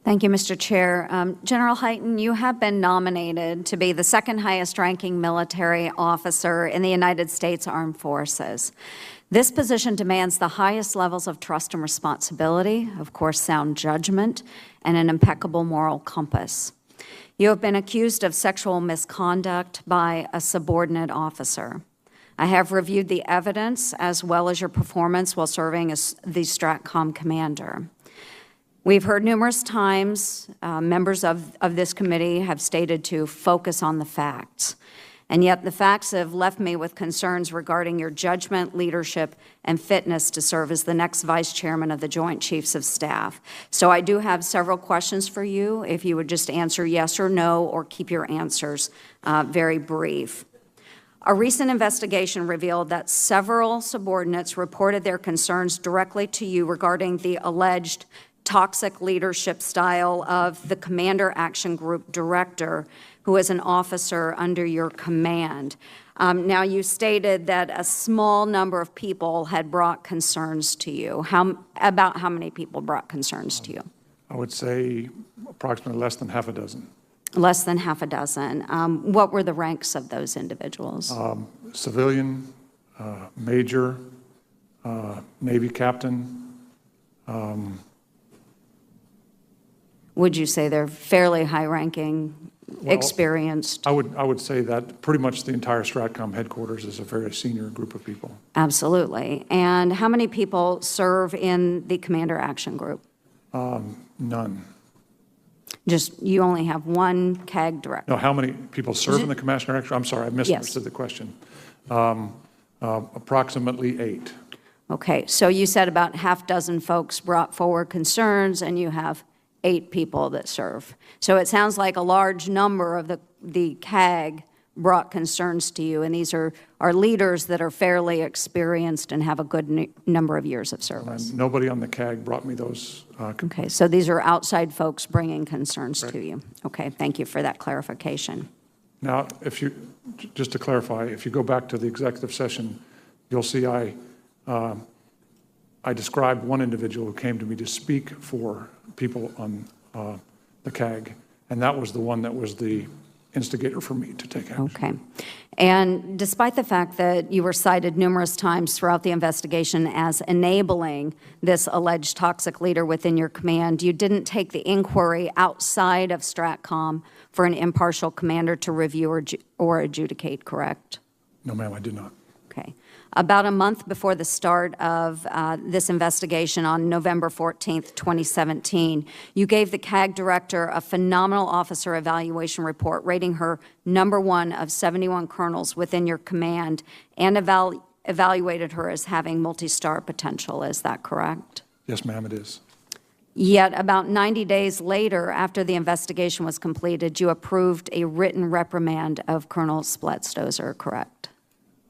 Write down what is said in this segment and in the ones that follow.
Thank you, Mr. Chair. General Hyten, you have been nominated to be the second highest ranking military officer in the United States Armed Forces. This position demands the highest levels of trust and responsibility, of course, sound judgment, and an impeccable moral compass. You have been accused of sexual misconduct by a subordinate officer. I have reviewed the evidence as well as your performance while serving as the STRATCOM commander. We've heard numerous times members of this committee have stated to focus on the facts. And yet the facts have left me with concerns regarding your judgment, leadership, and fitness to serve as the next Vice Chairman of the Joint Chiefs of Staff. So I do have several questions for you, if you would just answer yes or no, or keep your answers very brief. A recent investigation revealed that several subordinates reported their concerns directly to you regarding the alleged toxic leadership style of the Commander Action Group Director, who is an officer under your command. Now, you stated that a small number of people had brought concerns to you. About how many people brought concerns to you? I would say approximately less than half a dozen. Less than half a dozen. What were the ranks of those individuals? Civilian, major, Navy captain. Would you say they're fairly high-ranking, experienced? I would say that pretty much the entire STRATCOM headquarters is a very senior group of people. Absolutely. And how many people serve in the Commander Action Group? None. Just, you only have one CAG director? No, how many people serve in the Commander Action? I'm sorry, I misunderstood the question. Approximately 8. Okay, so you said about half dozen folks brought forward concerns, and you have 8 people that serve. So it sounds like a large number of the CAG brought concerns to you, and these are leaders that are fairly experienced and have a good number of years of service. Nobody on the CAG brought me those. Okay, so these are outside folks bringing concerns to you. Okay, thank you for that clarification. Now, just to clarify, if you go back to the executive session, you'll see I described one individual who came to me to speak for people on the CAG, and that was the one that was the instigator for me to take action. Okay. And despite the fact that you were cited numerous times throughout the investigation as enabling this alleged toxic leader within your command, you didn't take the inquiry outside of STRATCOM for an impartial commander to review or adjudicate, correct? No, ma'am, I did not. Okay. About a month before the start of this investigation on November 14th, 2017, you gave the CAG director a phenomenal officer evaluation report rating her #1 of 71 colonels within your command and evaluated her as having multi-star potential. Is that correct? Yes, ma'am, it is. Yet about 90 days later, after the investigation was completed, you approved a written reprimand of Colonel Spletstozer, correct?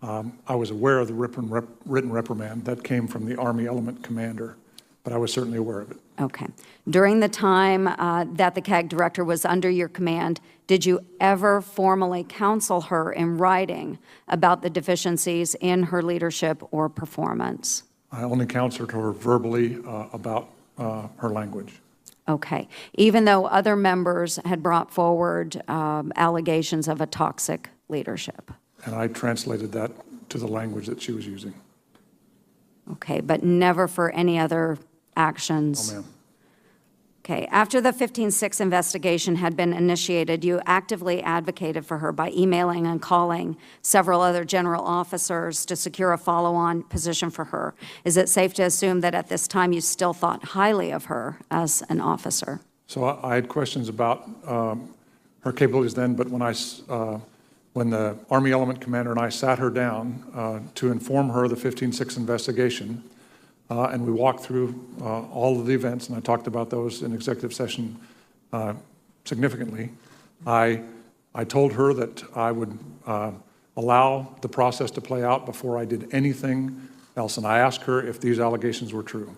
I was aware of the written reprimand. That came from the Army Element Commander, but I was certainly aware of it. Okay. During the time that the CAG director was under your command, did you ever formally counsel her in writing about the deficiencies in her leadership or performance? I only counseled her verbally about her language. Okay. Even though other members had brought forward allegations of a toxic leadership? And I translated that to the language that she was using. Okay, but never for any other actions? No, ma'am. Okay, after the 15-6 investigation had been initiated, you actively advocated for her by emailing and calling several other general officers to secure a follow-on position for her. Is it safe to assume that at this time you still thought highly of her as an officer? So I had questions about her capabilities then, but when the Army Element Commander and I sat her down to inform her of the 15-6 investigation, and we walked through all of the events, and I talked about those in executive session significantly, I told her that I would allow the process to play out before I did anything else, and I asked her if these allegations were true.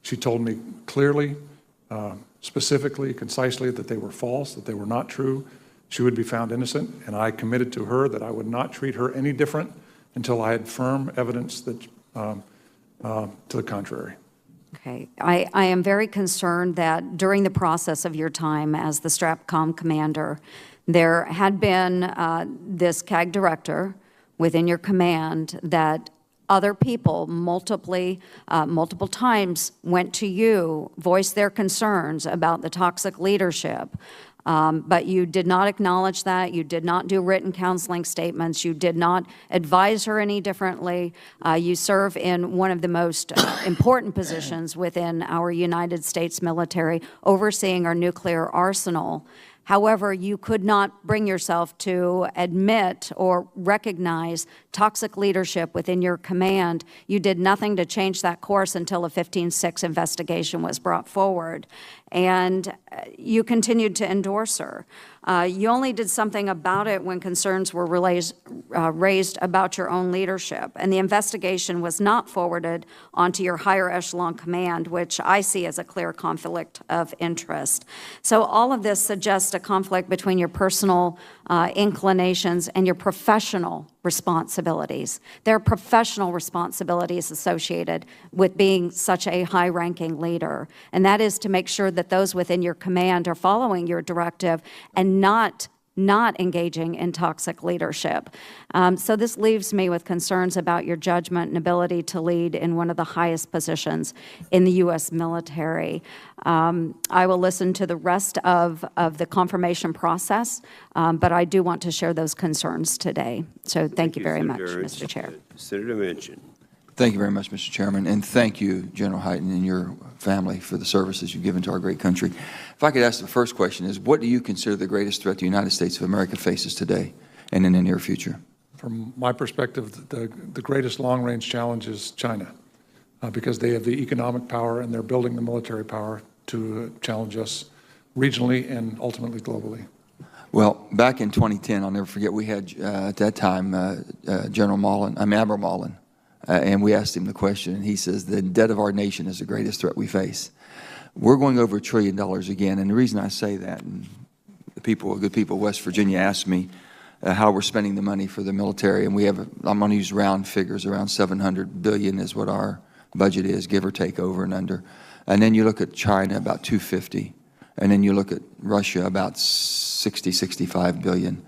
She told me clearly, specifically, concisely, that they were false, that they were not true. She would be found innocent, and I committed to her that I would not treat her any different until I had firm evidence that to the contrary. Okay. I am very concerned that during the process of your time as the STRATCOM commander, there had been this CAG director within your command that other people multiple times went to you, voiced their concerns about the toxic leadership. But you did not acknowledge that. You did not do written counseling statements. You did not advise her any differently. You serve in one of the most important positions within our United States military, overseeing our nuclear arsenal. However, you could not bring yourself to admit or recognize toxic leadership within your command. You did nothing to change that course until a 15-6 investigation was brought forward. And you continued to endorse her. You only did something about it when concerns were raised about your own leadership. And the investigation was not forwarded onto your higher echelon command, which I see as a clear conflict of interest. So all of this suggests a conflict between your personal inclinations and your professional responsibilities. There are professional responsibilities associated with being such a high-ranking leader, and that is to make sure that those within your command are following your directive and not engaging in toxic leadership. So this leaves me with concerns about your judgment and ability to lead in one of the highest positions in the U.S. military. I will listen to the rest of the confirmation process, but I do want to share those concerns today. So thank you very much, Mr. Chair. Senator Manchin. Thank you very much, Mr. Chairman, and thank you, General Hyten, and your family for the services you've given to our great country. If I could ask the first question is, what do you consider the greatest threat the United States of America faces today and in the near future? From my perspective, the greatest long-range challenge is China, because they have the economic power and they're building the military power to challenge us regionally and ultimately globally. Well, back in 2010, I'll never forget, we had at that time Admiral Mullen, and we asked him the question, and he says, the debt of our nation is the greatest threat we face. We're going over $1 trillion again, and the reason I say that, and the good people of West Virginia asked me how we're spending the money for the military, and we have, I'm going to use round figures, around $700 billion is what our budget is, give or take, over and under. And then you look at China, about $250, and then you look at Russia, about 65 billion.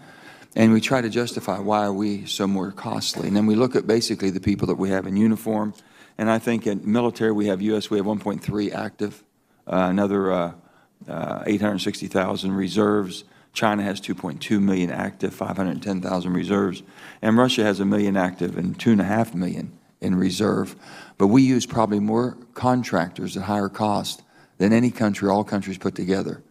And we try to justify why are we so more costly. And then we look at basically the people that we have in uniform. And I think in military we have U.S., we have 1.3 active, another 860,000 reserves. China has 2.2 million active, 510,000 reserves. And Russia has 1 million active and 2.5 million in reserve. But we use probably more contractors at higher cost than any country, all countries put together.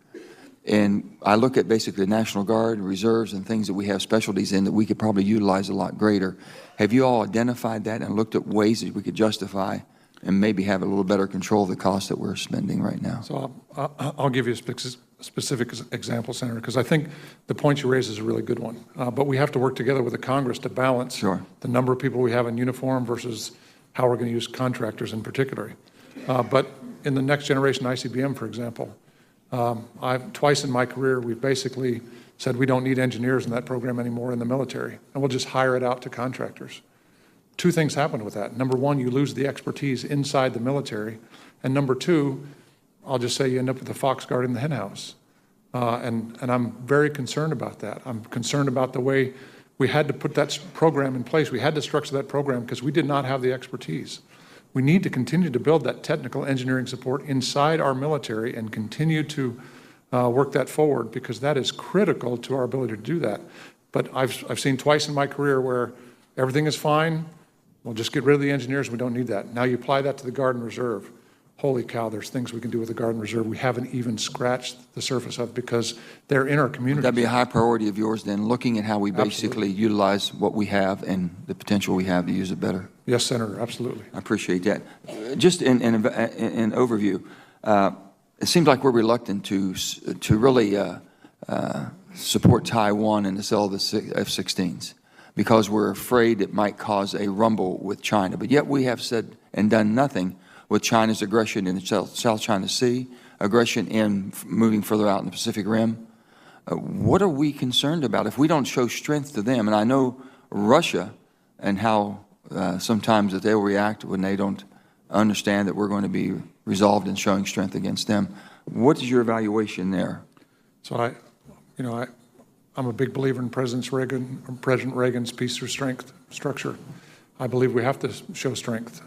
And I look at basically the National Guard, reserves, and things that we have specialties in that we could probably utilize a lot greater. Have you all identified that and looked at ways that we could justify and maybe have a little better control of the cost that we're spending right now? So I'll give you a specific example, Senator, because I think the point you raise is a really good one. But we have to work together with the Congress to balance the number of people we have in uniform versus how we're going to use contractors in particular. But in the next generation ICBM, for example, twice in my career, we've basically said we don't need engineers in that program anymore in the military, and we'll just hire it out to contractors. Two things happened with that. Number one, you lose the expertise inside the military, and number two, I'll just say you end up with the fox guarding the hen house. And I'm very concerned about that. I'm concerned about the way we had to put that program in place. We had to structure that program because we did not have the expertise. We need to continue to build that technical engineering support inside our military and continue to work that forward, because that is critical to our ability to do that. But I've seen twice in my career where everything is fine, we'll just get rid of the engineers, we don't need that. Now you apply that to the Guard and Reserve. Holy cow, there's things we can do with the Guard and Reserve we haven't even scratched the surface of, because they're in our community. That'd be a high priority of yours then, looking at how we basically utilize what we have and the potential we have to use it better. Yes, Senator, absolutely. I appreciate that. Just in overview, it seems like we're reluctant to really support Taiwan and to sell the F-16s because we're afraid it might cause a rumble with China. But yet we have said and done nothing with China's aggression in the South China Sea, aggression in moving further out in the Pacific Rim. What are we concerned about if we don't show strength to them? And I know Russia and how sometimes that they'll react when they don't understand that we're going to be resolved in showing strength against them. What is your evaluation there? So I'm a big believer in President Reagan's peace through strength structure. I believe we have to show strength.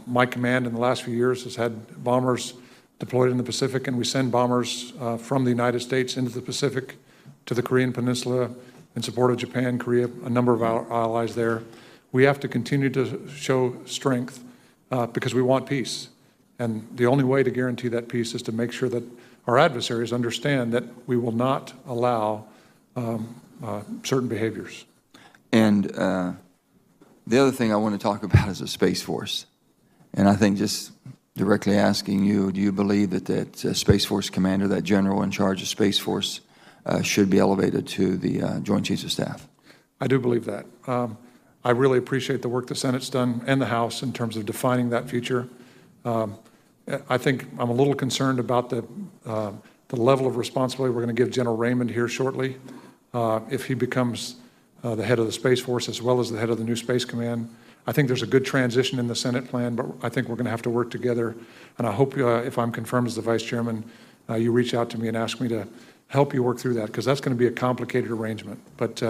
My command in the last few years has had bombers deployed in the Pacific, and we send bombers from the United States into the Pacific to the Korean Peninsula in support of Japan, Korea, a number of our allies there. We have to continue to show strength because we want peace. And the only way to guarantee that peace is to make sure that our adversaries understand that we will not allow certain behaviors. And the other thing I want to talk about is the Space Force. And I think just directly asking you, do you believe that that Space Force commander, that general in charge of Space Force, should be elevated to the Joint Chiefs of Staff? I do believe that. I really appreciate the work the Senate's done and the House in terms of defining that future. I think I'm a little concerned about the level of responsibility we're going to give General Raymond here shortly. If he becomes the head of the Space Force as well as the head of the new Space Command, I think there's a good transition in the Senate plan, but I think we're going to have to work together. And I hope if I'm confirmed as the Vice Chairman, you reach out to me and ask me to help you work through that, because that's going to be a complicated arrangement. But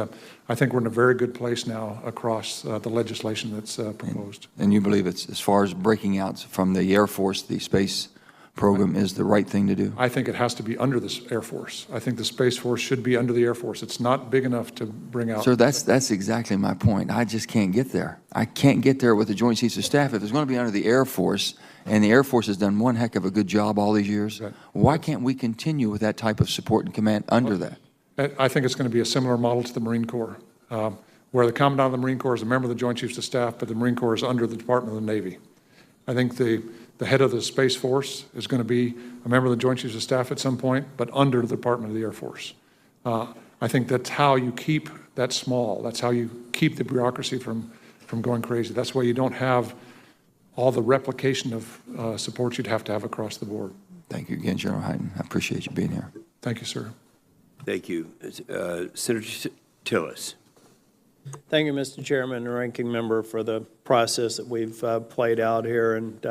I think we're in a very good place now across the legislation that's proposed. And you believe it's, as far as breaking out from the Air Force, the space program is the right thing to do? I think it has to be under the Air Force. I think the Space Force should be under the Air Force. It's not big enough to bring out. Sir, that's exactly my point. I just can't get there. I can't get there with the Joint Chiefs of Staff. If it's going to be under the Air Force, and the Air Force has done one heck of a good job all these years, right, why can't we continue with that type of support and command under that? I think it's going to be a similar model to the Marine Corps, where the Commandant of the Marine Corps is a member of the Joint Chiefs of Staff, but the Marine Corps is under the Department of the Navy. I think the head of the Space Force is going to be a member of the Joint Chiefs of Staff at some point, but under the Department of the Air Force. I think that's how you keep that small. That's how you keep the bureaucracy from going crazy. That's why you don't have all the replication of support you'd have to have across the board. Thank you again, General Hyten. I appreciate you being here. Thank you, sir. Thank you. Senator Tillis. Thank you, Mr. Chairman and Ranking Member, for the process that we've played out here. And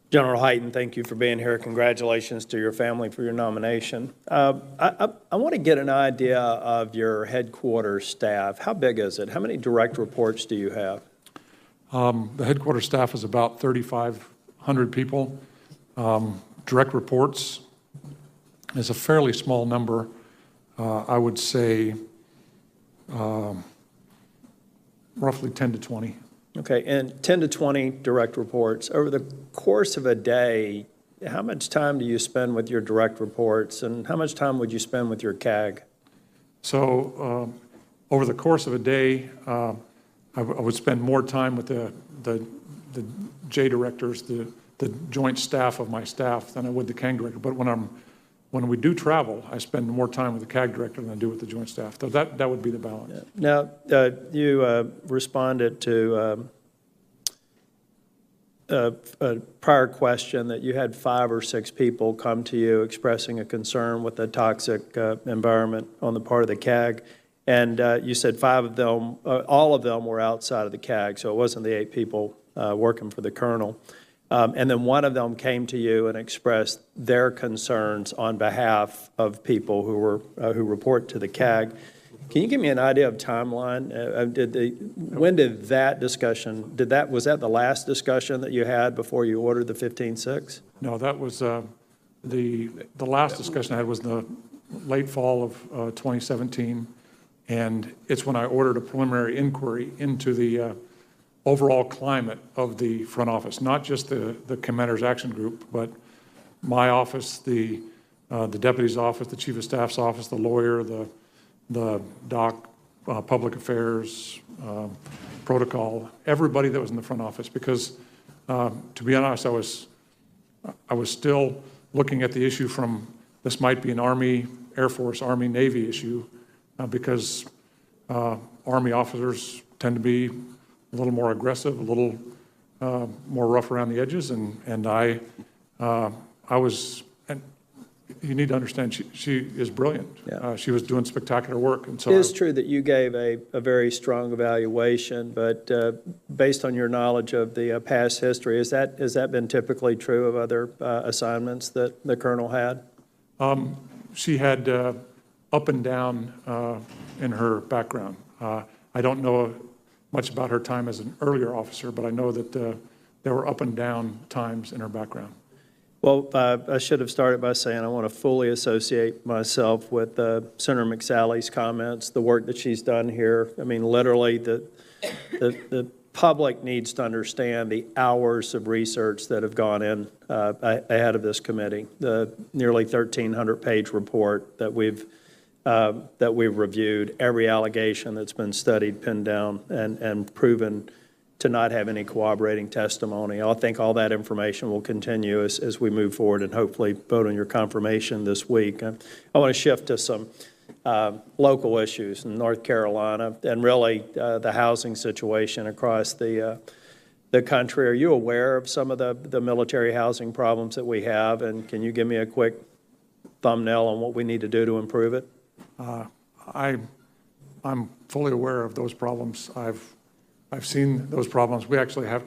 General Hyten, thank you for being here. Congratulations to your family for your nomination. I want to get an idea of your headquarters staff. How big is it? How many direct reports do you have? The headquarters staff is about 3,500 people. Direct reports is a fairly small number. I would say roughly 10 to 20. Okay, and 10 to 20 direct reports. Over the course of a day, how much time do you spend with your direct reports, and how much time would you spend with your CAG? So over the course of a day, I would spend more time with the J directors, the joint staff of my staff, than I would the CAG director. But when we do travel, I spend more time with the CAG director than I do with the joint staff. So that would be the balance. Now, you responded to a prior question that you had 5 or 6 people come to you expressing a concern with the toxic environment on the part of the CAG. And you said 5 of them, all of them were outside of the CAG, so it wasn't the 8 people working for the colonel. And then one of them came to you and expressed their concerns on behalf of people who report to the CAG. Can you give me an idea of timeline? When did that discussion, was that the last discussion that you had before you ordered the 15-6? No, that was the last discussion I had was in the late fall of 2017, and it's when I ordered a preliminary inquiry into the overall climate of the front office, not just the Commander's Action Group, but my office, the Deputy's office, the Chief of Staff's office, the lawyer, the doc, public affairs, protocol, everybody that was in the front office. Because to be honest, I was still looking at the issue from this might be an Army, Air Force, Army, Navy issue, because Army officers tend to be a little more aggressive, a little more rough around the edges, and I was, and you need to understand, she is brilliant. Yeah. She was doing spectacular work, and so. It is true that you gave a very strong evaluation, but based on your knowledge of the past history, has that been typically true of other assignments that the colonel had? She had up and down in her background. I don't know much about her time as an earlier officer, but I know that there were up and down times in her background. Well, I should have started by saying I want to fully associate myself with Senator McSally's comments, the work that she's done here. I mean, literally, the public needs to understand the hours of research that have gone in ahead of this committee, the nearly 1,300-page report that we've reviewed, every allegation that's been studied, pinned down, and proven to not have any corroborating testimony. I think all that information will continue as we move forward and hopefully vote on your confirmation this week. I want to shift to some local issues in North Carolina and really the housing situation across the country. Are you aware of some of the military housing problems that we have, and can you give me a quick thumbnail on what we need to do to improve it? I'm fully aware of those problems. I've seen those problems. We actually have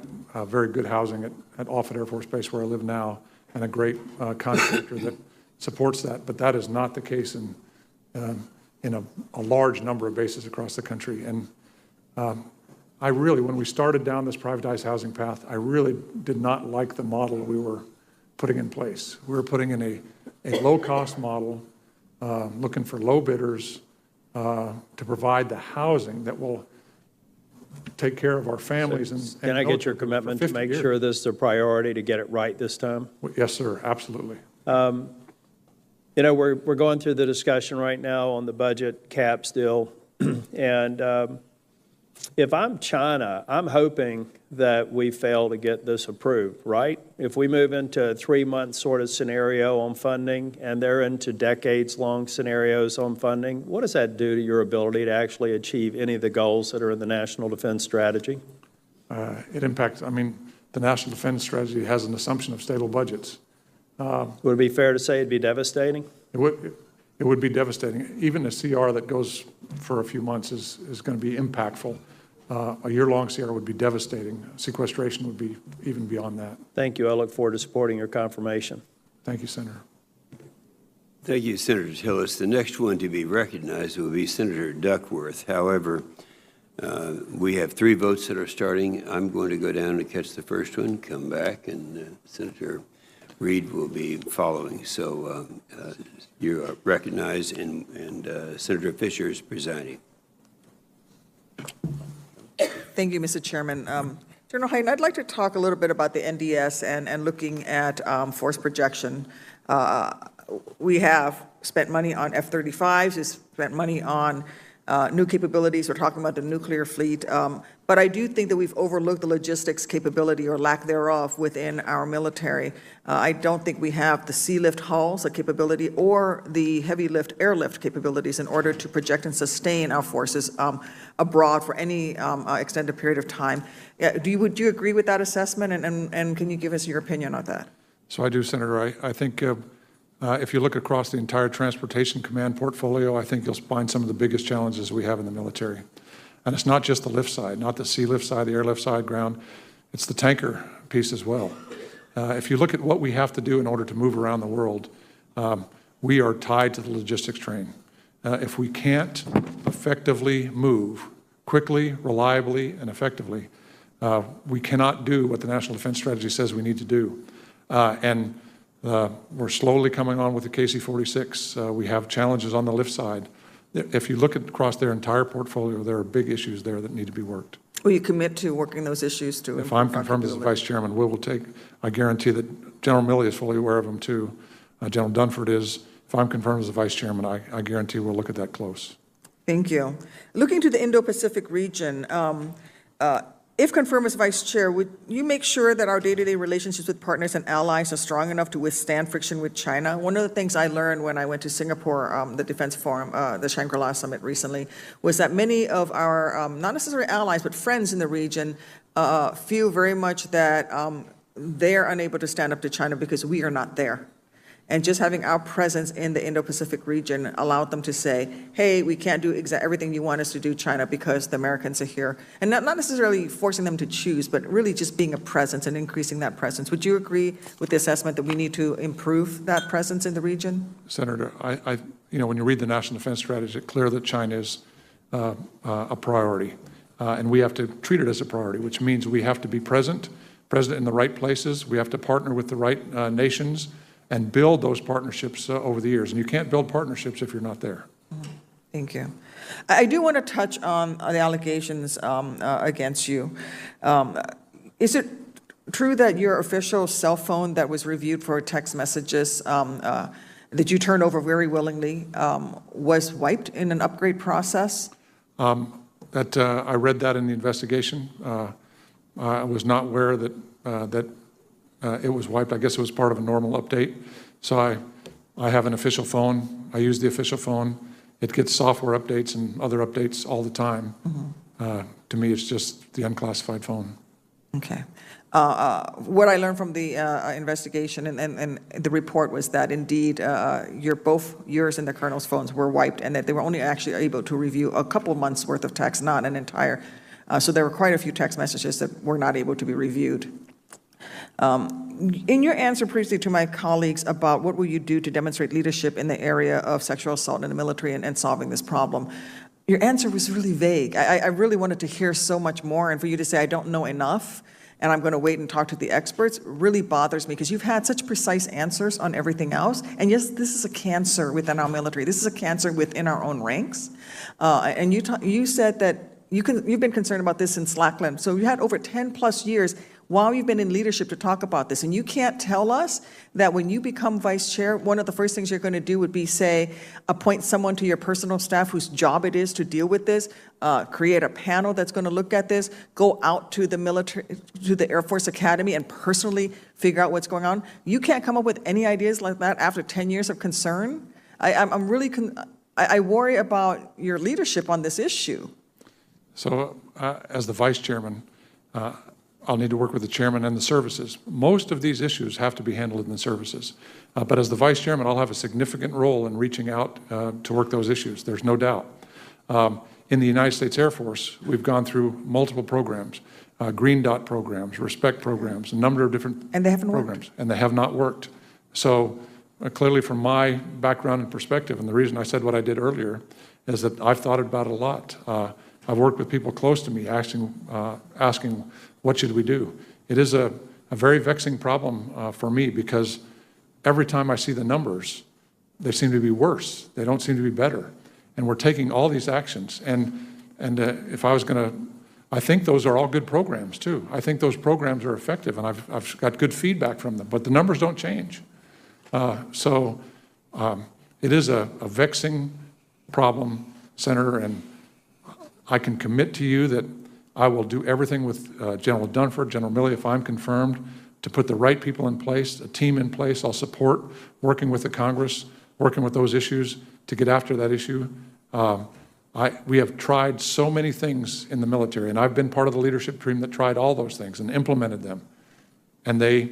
very good housing at Offutt Air Force Base where I live now, and a great contractor that supports that. But that is not the case in a large number of bases across the country. And I really, when we started down this privatized housing path, I really did not like the model we were putting in place. We were putting in a low-cost model, looking for low bidders to provide the housing that will take care of our families. And can I get your commitment to make sure this is a priority to get it right this time? Yes, sir, absolutely. You know, we're going through the discussion right now on the budget cap still, and if I'm China, I'm hoping that we fail to get this approved, right? If we move into a 3-month sort of scenario on funding and they're into decades-long scenarios on funding, what does that do to your ability to actually achieve any of the goals that are in the National Defense Strategy? It impacts, I mean, the National Defense Strategy has an assumption of stable budgets. Would it be fair to say it'd be devastating? It would be devastating. Even a CR that goes for a few months is going to be impactful. A year-long CR would be devastating. Sequestration would be even beyond that. Thank you. I look forward to supporting your confirmation. Thank you, Senator. Thank you, Senator Tillis. The next one to be recognized will be Senator Duckworth. However, we have 3 votes that are starting. I'm going to go down and catch the first one, come back, and Senator Reed will be following. So you are recognized, and Senator Fisher is presiding. Thank you, Mr. Chairman. General Hyten, I'd like to talk a little bit about the NDS and looking at force projection. We have spent money on F-35s, we've spent money on new capabilities. We're talking about the nuclear fleet. But I do think that we've overlooked the logistics capability or lack thereof within our military. I don't think we have the sea lift hulls, the capability, or the heavy lift airlift capabilities in order to project and sustain our forces abroad for any extended period of time. Would you agree with that assessment? And can you give us your opinion on that? So I do, Senator. I think if you look across the entire Transportation Command portfolio, I think you'll find some of the biggest challenges we have in the military. And it's not just the lift side, not the sea lift side, the airlift side, ground. It's the tanker piece as well. If you look at what we have to do in order to move around the world, we are tied to the logistics train. If we can't effectively move quickly, reliably, and effectively, we cannot do what the National Defense Strategy says we need to do. We're slowly coming on with the KC-46. We have challenges on the lift side. If you look across their entire portfolio, there are big issues there that need to be worked. Will you commit to working those issues to If I'm confirmed as the Vice Chairman, we will take, I guarantee that General Milley is fully aware of them too. General Dunford is. If I'm confirmed as the Vice Chairman, I guarantee we'll look at that close. Thank you. Looking to the Indo-Pacific region, if confirmed as Vice Chair, would you make sure that our day-to-day relationships with partners and allies are strong enough to withstand friction with China? One of the things I learned when I went to Singapore, the Defense Forum, the Shangri-La Summit recently, was that many of our, not necessarily allies, but friends in the region feel very much that they are unable to stand up to China because we are not there. And just having our presence in the Indo-Pacific region allowed them to say, hey, we can't do everything you want us to do, China, because the Americans are here. And not necessarily forcing them to choose, but really just being a presence and increasing that presence. Would you agree with the assessment that we need to improve that presence in the region? Senator, when you read the National Defense Strategy, it's clear that China is a priority. And we have to treat it as a priority, which means we have to be present in the right places. We have to partner with the right nations and build those partnerships over the years. And you can't build partnerships if you're not there. Thank you. I do want to touch on the allegations against you. Is it true that your official cell phone that was reviewed for text messages that you turned over very willingly was wiped in an upgrade process? I read that in the investigation. I was not aware that it was wiped. I guess it was part of a normal update. So I have an official phone. I use the official phone. It gets software updates and other updates all the time. To me, it's just the unclassified phone. Okay. What I learned from the investigation and the report was that indeed both yours and the colonel's phones were wiped, and that they were only actually able to review a couple months worth of text, not an entire. So there were quite a few text messages that were not able to be reviewed. In your answer previously to my colleagues about what will you do to demonstrate leadership in the area of sexual assault in the military and solving this problem, your answer was really vague. I really wanted to hear so much more, and for you to say, I don't know enough, and I'm going to wait and talk to the experts, really bothers me, because you've had such precise answers on everything else. And yes, this is a cancer within our military. This is a cancer within our own ranks. And you said that you've been concerned about this since Lackland. So you had over 10 plus years while you've been in leadership to talk about this. And you can't tell us that when you become vice chair, one of the first things you're going to do would be, say, appoint someone to your personal staff whose job it is to deal with this, create a panel that's going to look at this, go out to the military, to the Air Force Academy and personally figure out what's going on. You can't come up with any ideas like that after 10 years of concern. I worry about your leadership on this issue. So as the vice chairman, I'll need to work with the chairman and the services. Most of these issues have to be handled in the services. But as the vice chairman, I'll have a significant role in reaching out to work those issues. There's no doubt. In the United States Air Force, we've gone through multiple programs, green dot programs, respect programs, a number of different And they haven't programs. worked. And they have not worked. So clearly from my background and perspective, and the reason I said what I did earlier, is that I've thought about it a lot. I've worked with people close to me asking what should we do? It is a very vexing problem for me, because every time I see the numbers, they seem to be worse. They don't seem to be better. And we're taking all these actions. And if I was going to, I think those are all good programs too. I think those programs are effective, and I've got good feedback from them, but the numbers don't change. So it is a vexing problem, Senator, and I can commit to you that I will do everything with General Dunford, General Milley, if I'm confirmed, to put the right people in place, a team in place. I'll support working with the Congress, working with those issues to get after that issue. We have tried so many things in the military, and I've been part of the leadership team that tried all those things and implemented them. And the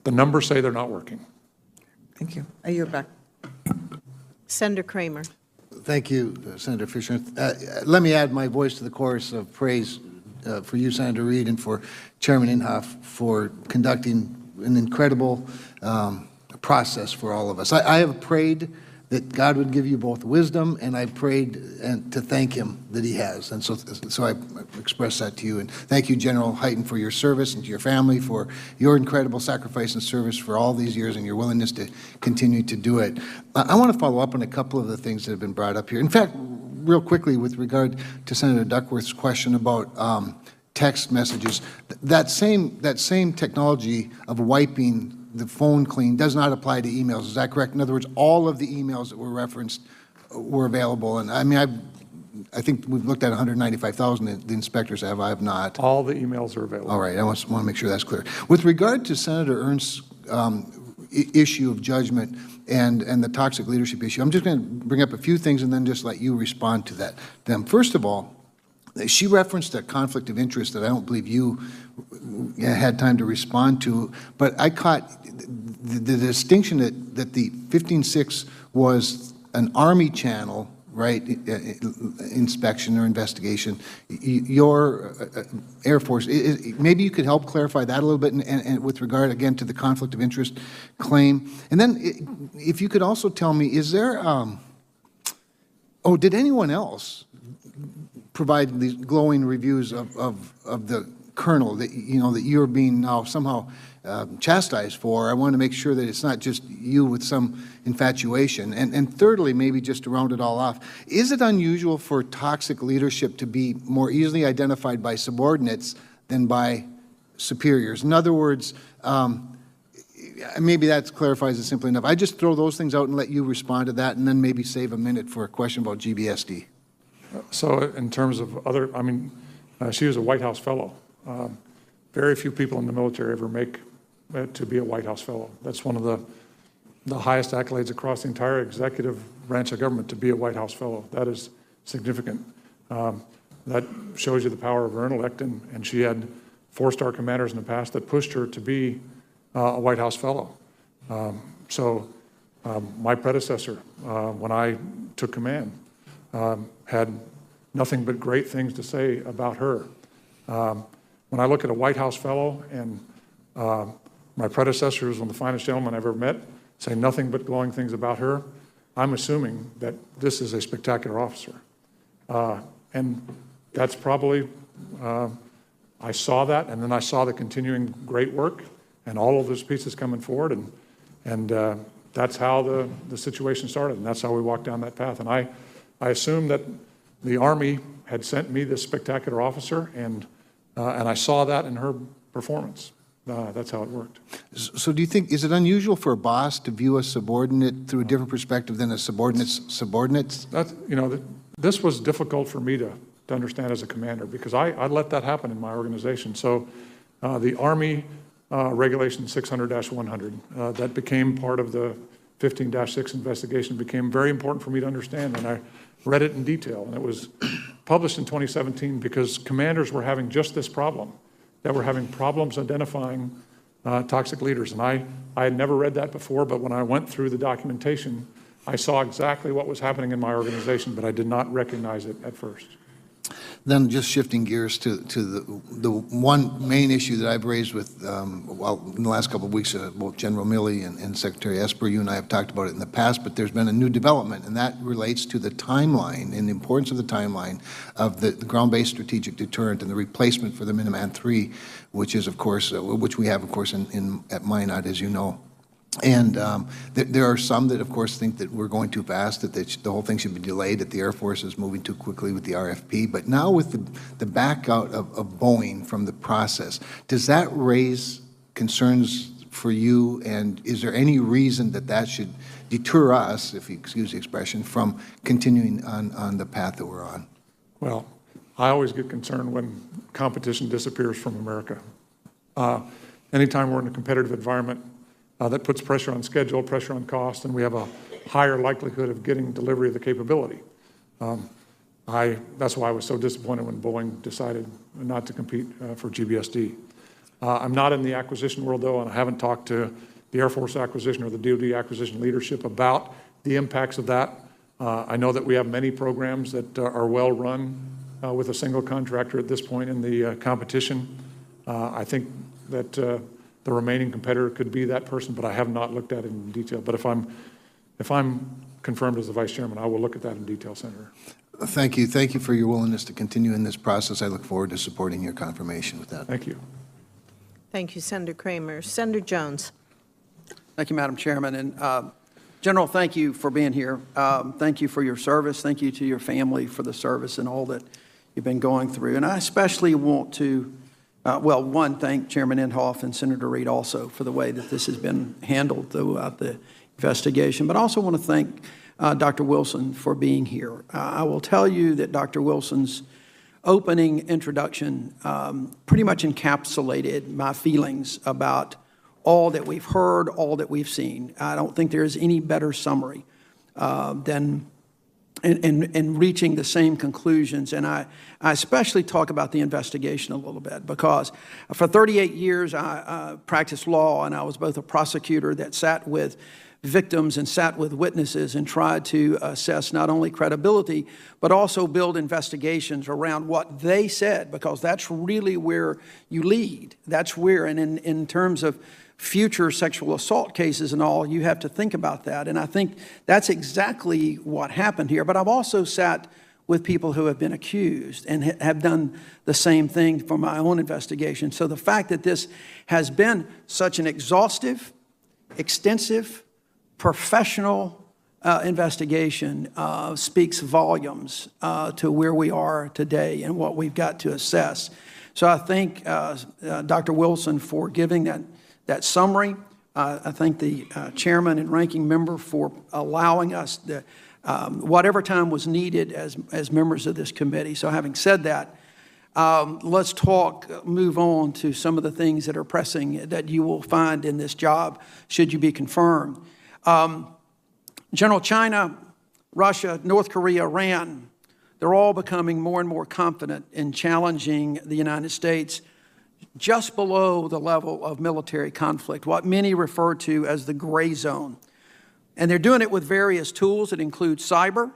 numbers say they're not working. Thank you. I yield back. Senator Kramer. Thank you, Senator Fisher. Let me add my voice to the chorus of praise for you, Senator Reid, and for Chairman Inhofe for conducting an incredible process for all of us. I have prayed that God would give you both wisdom, and I prayed to thank him that he has. And so I express that to you. And thank you, General Hyten, for your service, and to your family for your incredible sacrifice and service for all these years and your willingness to continue to do it. I want to follow up on a couple of the things that have been brought up here. In fact, real quickly, with regard to Senator Duckworth's question about text messages, that same technology of wiping the phone clean does not apply to emails. Is that correct? In other words, all of the emails that were referenced were available. And I mean, I think we've looked at 195,000. The inspectors have. I have not. All the emails are available. All right. I want to make sure that's clear. With regard to Senator Ernst's issue of judgment and the toxic leadership issue, I'm just going to bring up a few things and then just let you respond to them. First of all, She referenced a conflict of interest that I don't believe you had time to respond to, but I caught the distinction that the 15-6 was an Army channel, right, inspection or investigation. Your Air Force, maybe you could help clarify that a little bit, and with regard, again, to the conflict of interest claim. And then if you could also tell me, is there, did anyone else provide these glowing reviews of the colonel that, that you're being now somehow chastised for? I want to make sure that it's not just you with some infatuation. And thirdly, maybe just to round it all off, is it unusual for toxic leadership to be more easily identified by subordinates than by superiors? In other words, maybe that clarifies it simply enough. I just throw those things out and let you respond to that, and then maybe save a minute for a question about GBSD. So in terms of other, she was a White House fellow. Very few people in the military ever make it to be a White House fellow. That's one of the highest accolades across the entire executive branch of government, to be a White House fellow. That is significant. That shows you the power of her intellect, and she had 4-star commanders in the past that pushed her to be a White House fellow. My predecessor, when I took command, had nothing but great things to say about her. When I look at a White House fellow, and my predecessor, who's one of the finest gentlemen I've ever met, say nothing but glowing things about her, I'm assuming that this is a spectacular officer. And that's probably, I saw that, and then I saw the continuing great work and all of those pieces coming forward, and that's how the situation started, and that's how we walked down that path. And I assumed that the Army had sent me this spectacular officer, and I saw that in her performance. That's how it worked. So do you think, is it unusual for a boss to view a subordinate through a different perspective than a subordinate's subordinates? That's, this was difficult for me to understand as a commander, because I let that happen in my organization. So the Army Regulation 600-100, that became part of the 15-6 investigation, became very important for me to understand, and I read it in detail. And it was published in 2017 because commanders were having just this problem, that were having problems identifying toxic leaders. And I had never read that before, but when I went through the documentation, I saw exactly what was happening in my organization, but I did not recognize it at first. Then just shifting gears to the one main issue that I've raised with, in the last couple of weeks, both General Milley and Secretary Esper, you and I have talked about it in the past, but there's been a new development, and that relates to the timeline and the importance of the timeline of the ground-based strategic deterrent and the replacement for the Minuteman III, which is, of course, which we have, of course, at Minot, as you know. And there are some that, of course, think that we're going too fast, that the whole thing should be delayed, that the Air Force is moving too quickly with the RFP. But now with the back out of Boeing from the process, does that raise concerns for you? And is there any reason that should deter us, if you excuse the expression, from continuing on the path that we're on? Well, I always get concerned when competition disappears from America. Anytime we're in a competitive environment, that puts pressure on schedule, pressure on cost, and we have a higher likelihood of getting delivery of the capability. That's why I was so disappointed when Boeing decided not to compete for GBSD. I'm not in the acquisition world, though, and I haven't talked to the Air Force acquisition or the DoD acquisition leadership about the impacts of that. I know that we have many programs that are well run with a single contractor at this point in the competition. I think that the remaining competitor could be that person, but I have not looked at it in detail. But if I'm confirmed as the Vice Chairman, I will look at that in detail, Senator. Thank you. Thank you for your willingness to continue in this process. I look forward to supporting your confirmation with that. Thank you. Thank you, Senator Kramer. Senator Jones. Thank you, Madam Chairman. And General, thank you for being here. Thank you for your service. Thank you to your family for the service and all that you've been going through. And I especially want to thank Chairman Inhofe and Senator Reid also for the way that this has been handled throughout the investigation. But I also want to thank Dr. Wilson for being here. I will tell you that Dr. Wilson's opening introduction pretty much encapsulated my feelings about all that we've heard, all that we've seen. I don't think there is any better summary than in reaching the same conclusions. And I especially talk about the investigation a little bit because for 38 years I practiced law, and I was both a prosecutor that sat with victims and sat with witnesses and tried to assess not only credibility, but also build investigations around what they said, because that's really where you lead. That's where, and in terms of future sexual assault cases and all, you have to think about that. And I think that's exactly what happened here. But I've also sat with people who have been accused and have done the same thing for my own investigation. So the fact that this has been such an exhaustive, extensive, professional investigation speaks volumes to where we are today and what we've got to assess. So I thank Dr. Wilson for giving that summary. I thank the chairman and ranking member for allowing us whatever time was needed as members of this committee. So having said that, let's move on to some of the things that are pressing that you will find in this job should you be confirmed. General, China, Russia, North Korea, Iran, they're all becoming more and more confident in challenging the United States just below the level of military conflict, what many refer to as the gray zone. And they're doing it with various tools that include cyber,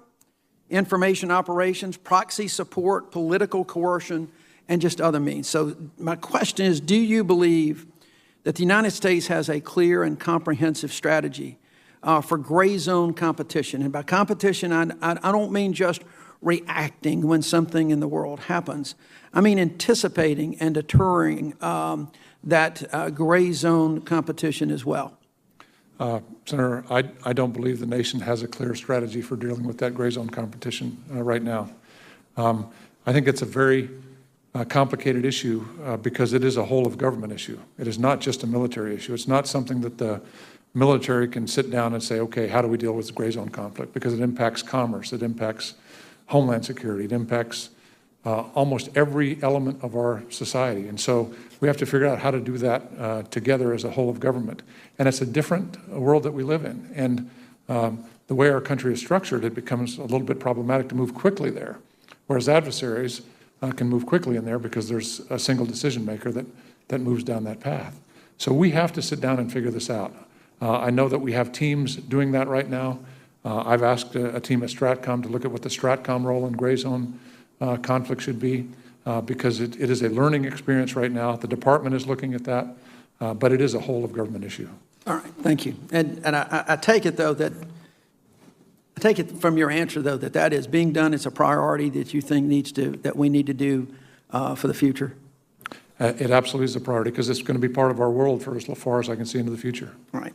information operations, proxy support, political coercion, and just other means. So my question is, do you believe that the United States has a clear and comprehensive strategy for gray zone competition? And by competition, I don't mean just reacting when something in the world happens. I mean anticipating and deterring that gray zone competition as well. Senator, I don't believe the nation has a clear strategy for dealing with that gray zone competition right now. I think it's a very complicated issue because it is a whole of government issue. It is not just a military issue. It's not something that the military can sit down and say, okay, how do we deal with the gray zone conflict? Because it impacts commerce, it impacts homeland security, it impacts almost every element of our society. And so we have to figure out how to do that together as a whole of government. And it's a different world that we live in. And the way our country is structured, it becomes a little bit problematic to move quickly there. Whereas adversaries can move quickly in there because there's a single decision maker that moves down that path. So we have to sit down and figure this out. I know that we have teams doing that right now. I've asked a team at Stratcom to look at what the Stratcom role in gray zone conflict should be because it is a learning experience right now. The department is looking at that, but it is a whole of government issue. All right, thank you. And I take it, though, I take it from your answer, though, that is being done. It's a priority that you think that we need to do for the future. It absolutely is a priority because it's going to be part of our world for as far as I can see into the future. All right.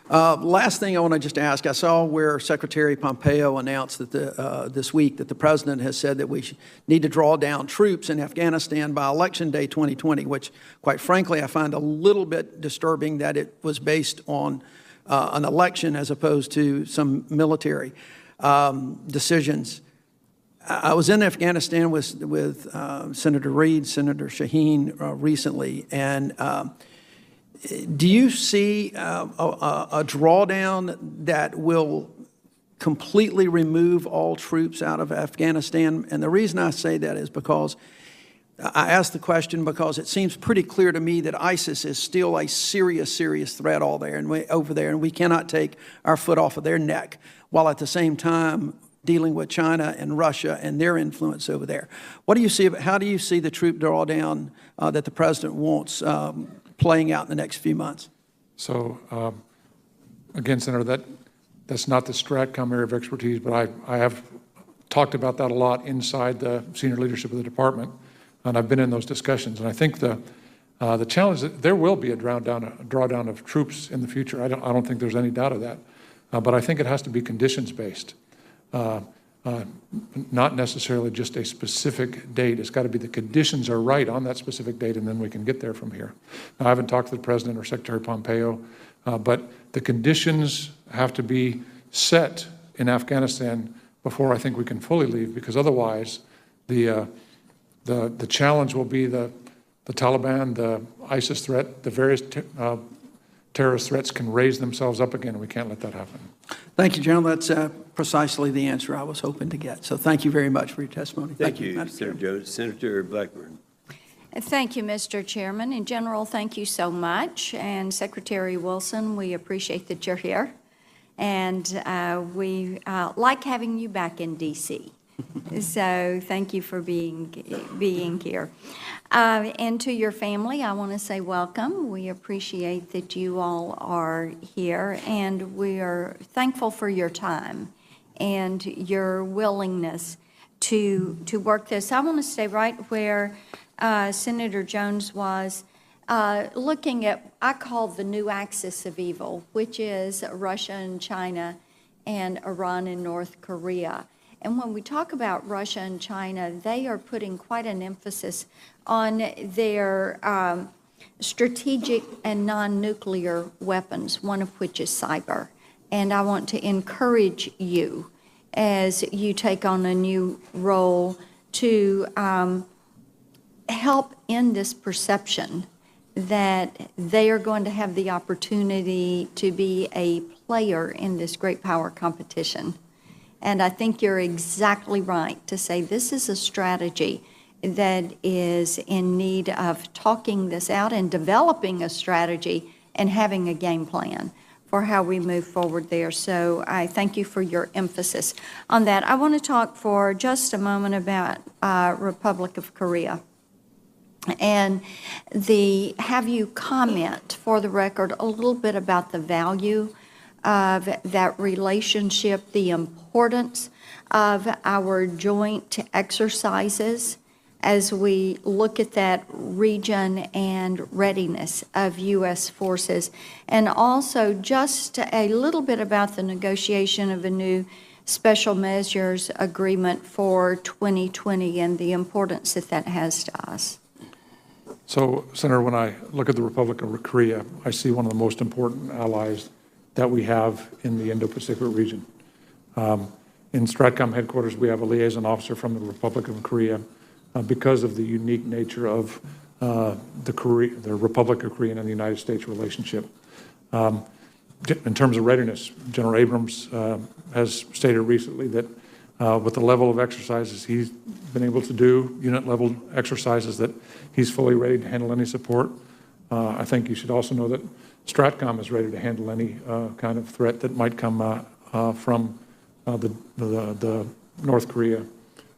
Last thing I want to just ask, I saw where Secretary Pompeo announced that this week that the president has said that we need to draw down troops in Afghanistan by Election Day 2020, which, quite frankly, I find a little bit disturbing that it was based on an election as opposed to some military decisions. I was in Afghanistan with Senator Reid, Senator Shaheen recently, and do you see a drawdown that will completely remove all troops out of Afghanistan? And the reason I say that is because I ask the question because it seems pretty clear to me that ISIS is still a serious threat over there, and we cannot take our foot off of their neck, while at the same time dealing with China and Russia and their influence over there. What do you see? How do you see the troop drawdown that the president wants playing out in the next few months? So, again, Senator, that's not the Stratcom area of expertise, but I have talked about that a lot inside the senior leadership of the department, and I've been in those discussions. And I think the challenge is that there will be a drawdown of troops in the future. I don't think there's any doubt of that, but I think it has to be conditions-based. Not necessarily just a specific date. It's got to be the conditions are right on that specific date, and then we can get there from here. Now, I haven't talked to the President or Secretary Pompeo, but the conditions have to be set in Afghanistan before I think we can fully leave, because otherwise the challenge will be the Taliban, the ISIS threat, the various terrorist threats can raise themselves up again, and we can't let that happen. Thank you, General. That's precisely the answer I was hoping to get. So thank you very much for your testimony. Thank you, Madam Senator Chair. Jones. Senator Blackburn. Thank you, Mr. Chairman. In general, thank you so much. And Secretary Wilson, we appreciate that you're here. And we like having you back in D.C. So thank you for being here. And to your family, I want to say welcome. We appreciate that you all are here, and we are thankful for your time and your willingness to work this. I want to stay right where Senator Jones was, looking at, I call the new axis of evil, which is Russia and China and Iran and North Korea. And when we talk about Russia and China, they are putting quite an emphasis on their strategic and non-nuclear weapons, one of which is cyber. And I want to encourage you, as you take on a new role, to help end this perception that they are going to have the opportunity to be a player in this great power competition. And I think you're exactly right to say this is a strategy that is in need of talking this out and developing a strategy and having a game plan for how we move forward there. So I thank you for your emphasis on that. I want to talk for just a moment about Republic of Korea. And have you comment, for the record, a little bit about the value of that relationship, the importance of our joint exercises as we look at that region and readiness of U.S. forces, and also just a little bit about the negotiation of a new special measures agreement for 2020 and the importance that that has to us. So, Senator, when I look at the Republic of Korea, I see one of the most important allies that we have in the Indo-Pacific region. In STRATCOM headquarters, we have a liaison officer from the Republic of Korea because of the unique nature of the Republic of Korea and the United States relationship. In terms of readiness, General Abrams has stated recently that with the level of exercises he's been able to do, unit-level exercises, that he's fully ready to handle any support. I think you should also know that STRATCOM is ready to handle any kind of threat that might come from the North Korea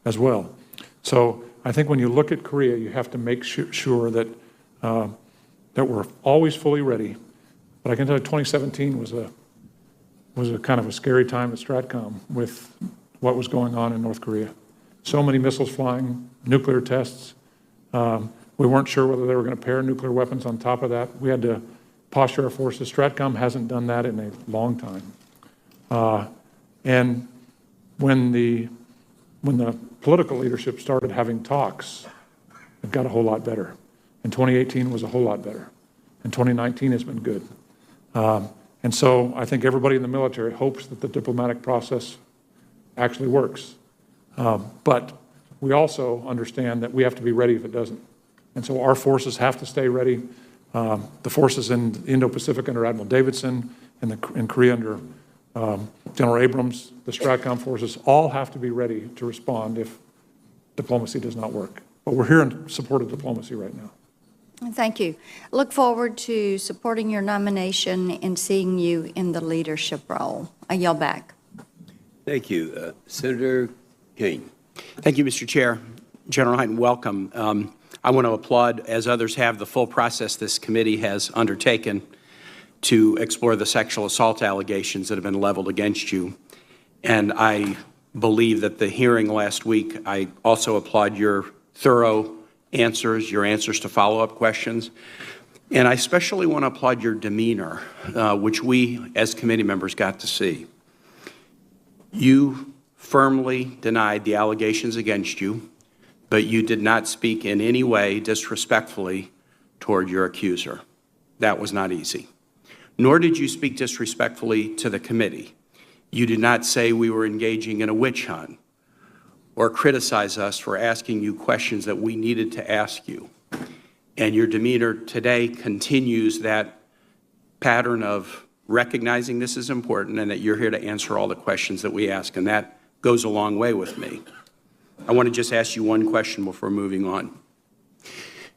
as well. So I think when you look at Korea, you have to make sure that that we're always fully ready. But I can tell you 2017 was a kind of a scary time at STRATCOM with what was going on in North Korea. So many missiles flying, nuclear tests. We weren't sure whether they were going to pair nuclear weapons on top of that. We had to posture our forces. STRATCOM hasn't done that in a long time. And when the political leadership started having talks, it got a whole lot better. And 2018 was a whole lot better. And 2019 has been good. And so I think everybody in the military hopes that the diplomatic process actually works. But we also understand that we have to be ready if it doesn't. And so our forces have to stay ready. The forces in the Indo-Pacific under Admiral Davidson and in Korea under General Abrams, the STRATCOM forces, all have to be ready to respond if diplomacy does not work. But we're here in support of diplomacy right now. Thank you. Look forward to supporting your nomination and seeing you in the leadership role. I yield back. Thank you. Senator Kane. Thank you, Mr. Chair. General Hyten, welcome. I want to applaud, as others have, the full process this committee has undertaken to explore the sexual assault allegations that have been leveled against you. And I believe that the hearing last week, I also applaud your thorough answers, your answers to follow-up questions. And I especially want to applaud your demeanor, which we as committee members got to see. You firmly denied the allegations against you, but you did not speak in any way disrespectfully toward your accuser. That was not easy. Nor did you speak disrespectfully to the committee. You did not say we were engaging in a witch hunt or criticize us for asking you questions that we needed to ask you. And your demeanor today continues that pattern of recognizing this is important and that you're here to answer all the questions that we ask, and that goes a long way with me. I want to just ask you one question before moving on.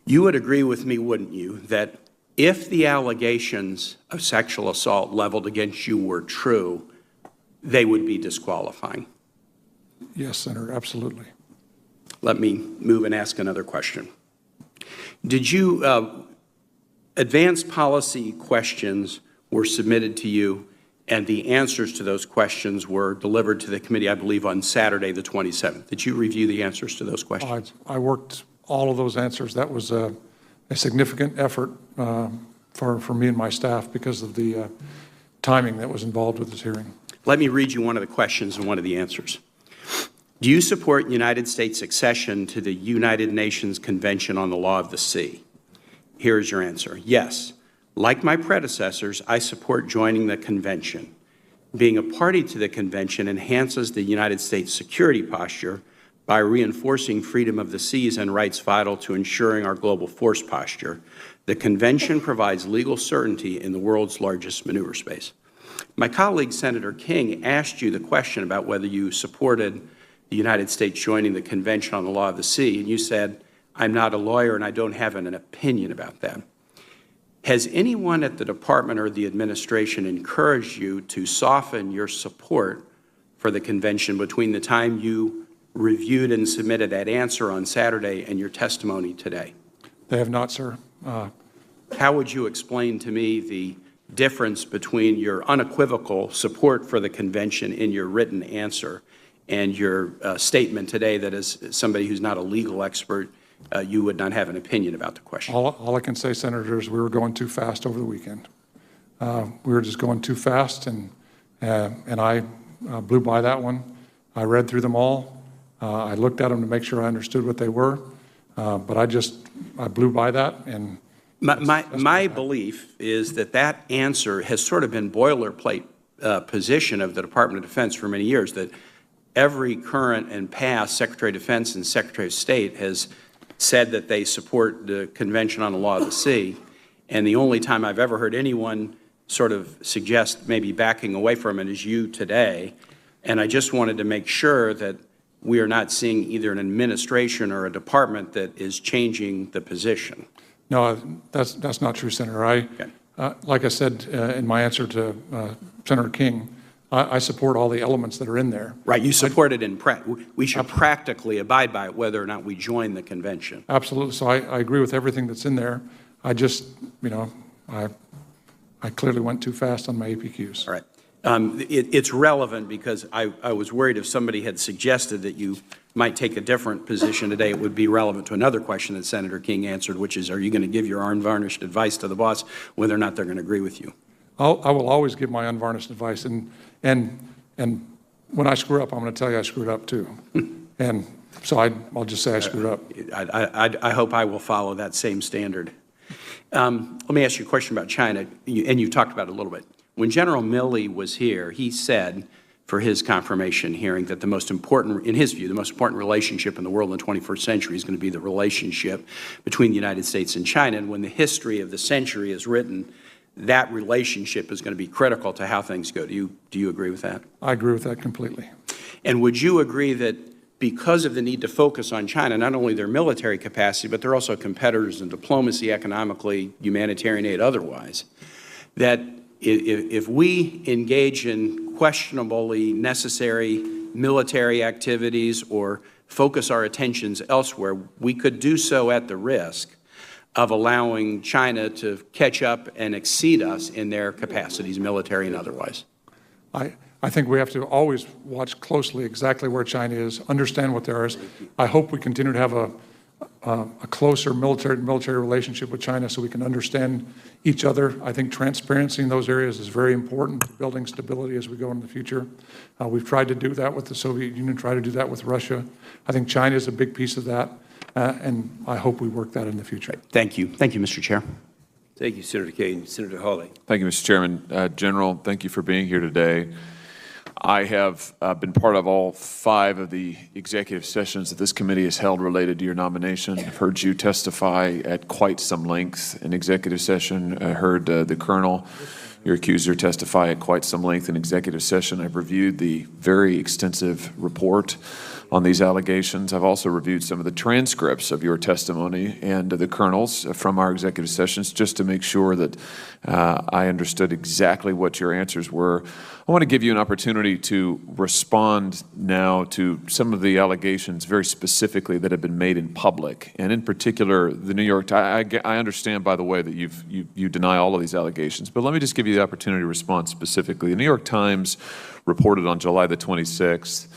You would agree with me, wouldn't you, that if the allegations of sexual assault leveled against you were true, they would be disqualifying? Yes, Senator, absolutely. Let me move and ask another question. Did you, advanced policy questions were submitted to you, and the answers to those questions were delivered to the committee, I believe, on Saturday, the 27th. Did you review the answers to those questions? I worked all of those answers. That was a significant effort for me and my staff because of the timing that was involved with this hearing. Let me read you one of the questions and one of the answers. Do you support United States accession to the United Nations Convention on the Law of the Sea? Here is your answer. Yes. Like my predecessors, I support joining the convention. Being a party to the convention enhances the United States security posture by reinforcing freedom of the seas and rights vital to ensuring our global force posture. The convention provides legal certainty in the world's largest maneuver space. My colleague, Senator King, asked you the question about whether you supported the United States joining the Convention on the Law of the Sea, and you said, I'm not a lawyer and I don't have an opinion about that. Has anyone at the Department or the administration encouraged you to soften your support for the convention between the time you reviewed and submitted that answer on Saturday and your testimony today? They have not, sir. How would you explain to me the difference between your unequivocal support for the convention in your written answer and your statement today that as somebody who's not a legal expert, you would not have an opinion about the question? All I can say, Senator, is we were going too fast over the weekend. We were just going too fast, and I blew by that one. I read through them all. I looked at them to make sure I understood what they were, but I blew by that. And my belief is that that answer has sort of been boilerplate position of the Department of Defense for many years, that every current and past Secretary of Defense and Secretary of State has said that they support the Convention on the Law of the Sea, and the only time I've ever heard anyone sort of suggest maybe backing away from it is you today. And I just wanted to make sure that we are not seeing either an administration or a department that is changing the position. No, that's not true, Senator. Like I said in my answer to Senator King, I support all the elements that are in there. Right, you support it in we should practically abide by it whether or not we join the convention. Absolutely. So I agree with everything that's in there. I just, I clearly went too fast on my APQs. All right. It's relevant because I was worried if somebody had suggested that you might take a different position today, it would be relevant to another question that Senator King answered, which is, are you going to give your unvarnished advice to the boss whether or not they're going to agree with you? I will always give my unvarnished advice, and when I screw up, I'm going to tell you I screwed up too. And so I'll just say I screwed up. I hope I will follow that same standard. Let me ask you a question about China, and you talked about it a little bit. When General Milley was here, he said for his confirmation hearing that the most important, in his view, the most important relationship in the world in the 21st century is going to be the relationship between the United States and China. And when the history of the century is written, that relationship is going to be critical to how things go. Do you agree with that? I agree with that completely. And would you agree that because of the need to focus on China, not only their military capacity, but they're also competitors in diplomacy, economically, humanitarian aid, otherwise, that if we engage in questionably necessary military activities or focus our attentions elsewhere, we could do so at the risk of allowing China to catch up and exceed us in their capacities, military and otherwise? I think we have to always watch closely exactly where China is, understand what there is. I hope we continue to have a closer military relationship with China so we can understand each other. I think transparency in those areas is very important to building stability as we go into the future. We've tried to do that with the Soviet Union, tried to do that with Russia. I think China is a big piece of that, and I hope we work that in the future. Thank you. Thank you, Mr. Chair. Thank you, Senator Kane. Senator Hawley. Thank you, Mr. Chairman. General, thank you for being here today. I have been part of all 5 of the executive sessions that this committee has held related to your nomination. I've heard you testify at quite some length in executive session. I heard the Colonel, your accuser, testify at quite some length in executive session. I've reviewed the very extensive report on these allegations. I've also reviewed some of the transcripts of your testimony and the Colonel's from our executive sessions just to make sure that I understood exactly what your answers were. I want to give you an opportunity to respond now to some of the allegations very specifically that have been made in public, and in particular, the New York Times. I understand, by the way, that you deny all of these allegations, but let me just give you the opportunity to respond specifically. The New York Times reported on July the 26th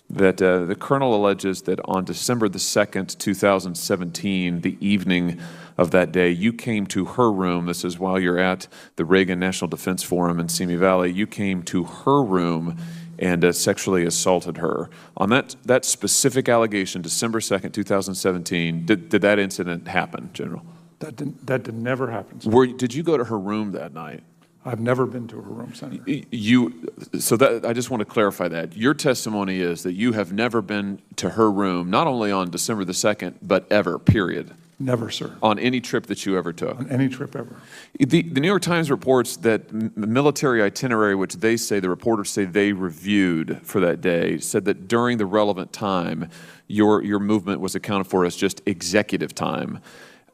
that the Colonel alleges that on December the 2nd, 2017, the evening of that day, you came to her room. This is while you're at the Reagan National Defense Forum in Simi Valley. You came to her room and sexually assaulted her. On that specific allegation, December 2nd, 2017, did that incident happen, General? That did never happen. Did you go to her room that night? I've never been to her room, Senator. I just want to clarify that. Your testimony is that you have never been to her room, not only on December the 2nd, but ever, period. Never, sir. On any trip that you ever took? On any trip ever. The New York Times reports that military itinerary, which the reporters say they reviewed for that day, said that during the relevant time, your movement was accounted for as just executive time.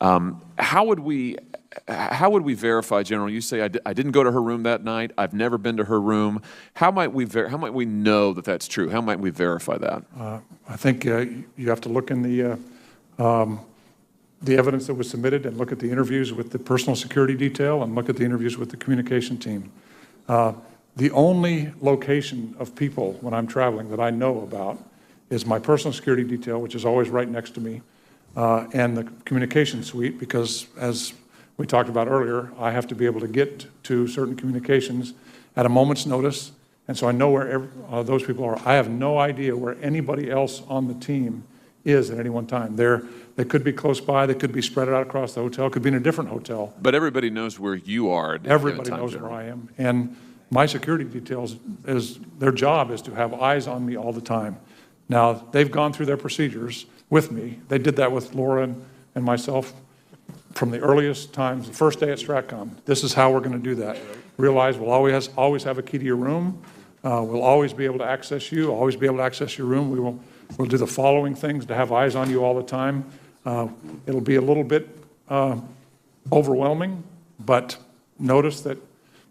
How would we verify, General? You say I didn't go to her room that night. I've never been to her room. How might we know that that's true? How might we verify that? I think you have to look in the evidence that was submitted and look at the interviews with the personal security detail and look at the interviews with the communication team. The only location of people when I'm traveling that I know about is my personal security detail, which is always right next to me, and the communication suite, because as we talked about earlier, I have to be able to get to certain communications at a moment's notice, and so I know where those people are. I have no idea where anybody else on the team is at any one time. They could be close by, they could be spread out across the hotel, could be in a different hotel. But everybody knows where you are at Everybody time, knows General. where I am. And my security details, their job is to have eyes on me all the time. Now, they've gone through their procedures with me. They did that with Laura and myself from the earliest times, the first day at STRATCOM. This is how we're going to do that. Realize we'll always have a key to your room. We'll always be able to access you, always be able to access your room. We'll do the following things to have eyes on you all the time. It'll be a little bit overwhelming, but notice that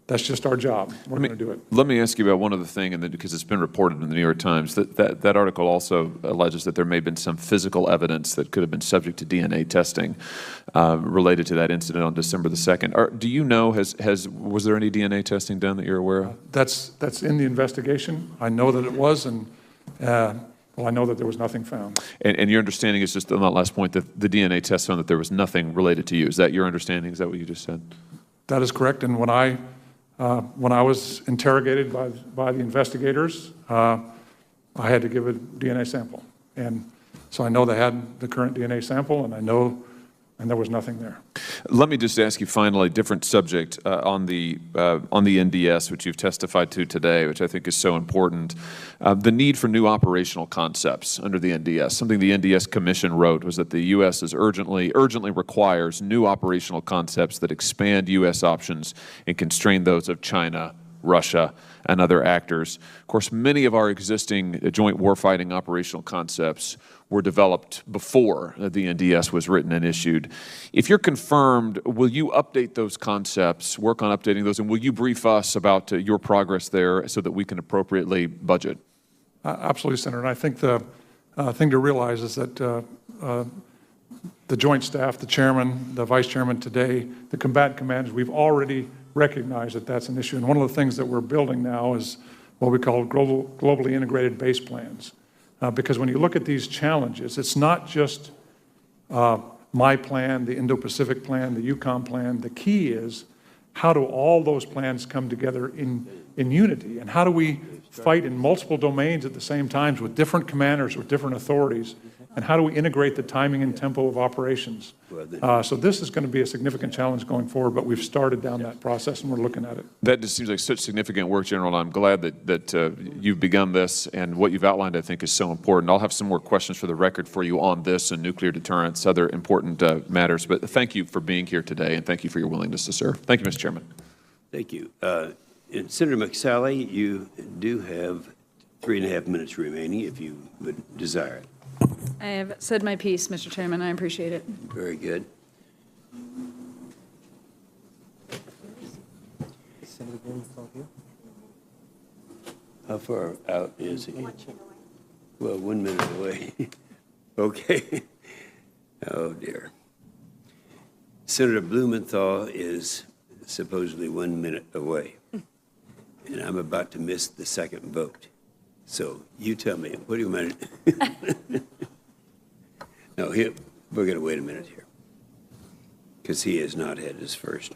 that's just our job. We're going to do it. Let me ask you about one other thing, and because it's been reported in the New York Times, that article also alleges that there may have been some physical evidence that could have been subject to DNA testing related to that incident on December the 2nd. Do you know, was there any DNA testing done that you're aware of? That's in the investigation. I know that it was, and I know that there was nothing found. And your understanding is just on that last point that the DNA test found that there was nothing related to you. Is that your understanding? Is that what you just said? That is correct. And when I was interrogated by the investigators, I had to give a DNA sample. And so I know they had the current DNA sample, and there was nothing there. Let me just ask you finally, different subject on the NDS, which you've testified to today, which I think is so important. The need for new operational concepts under the NDS. Something the NDS Commission wrote was that the U.S. urgently requires new operational concepts that expand U.S. options and constrain those of China, Russia, and other actors. Of course, many of our existing joint warfighting operational concepts were developed before the NDS was written and issued. If you're confirmed, will you update those concepts, work on updating those, and will you brief us about your progress there so that we can appropriately budget? Absolutely, Senator. And I think the thing to realize is that the Joint Staff, the Chairman, the Vice Chairman today, the combatant commanders, we've already recognized that that's an issue. And one of the things that we're building now is what we call globally integrated base plans. Because when you look at these challenges, it's not just my plan, the Indo-Pacific plan, the Yukon plan. The key is how do all those plans come together in unity? And how do we fight in multiple domains at the same time with different commanders, with different authorities, And how do we integrate the timing and tempo of operations? So this is going to be a significant challenge going forward, but we've started down that process and we're looking at it. That just seems like such significant work, General, and I'm glad that you've begun this, and what you've outlined, I think, is so important. I'll have some more questions for the record for you on this and nuclear deterrence, other important matters, but thank you for being here today, and thank you for your willingness to serve. Thank you, Mr. Chairman. Thank you. And Senator McSally, you do have 3.5 minutes remaining if you would desire it. I have said my piece, Mr. Chairman. I appreciate it. Very good. How far out is he? Well, 1 minute away. Okay. Oh, dear. Senator Blumenthal is supposedly 1 minute away, and I'm about to miss the second vote. So you tell me, what do you want to No, we're going to wait a minute here, because he has not had his first.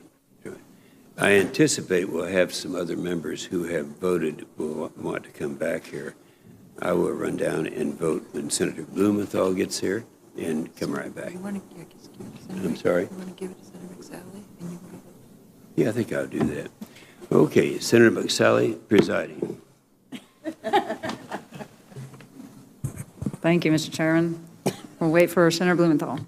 I anticipate we'll have some other members who have voted will want to come back here. I will run down and vote when Senator Blumenthal gets here and come right back. I'm sorry? You want to give it to Senator McSally? Yeah, I think I'll do that. Okay, Senator McSally presiding. Thank you, Mr. Chairman. We'll wait for Senator Blumenthal.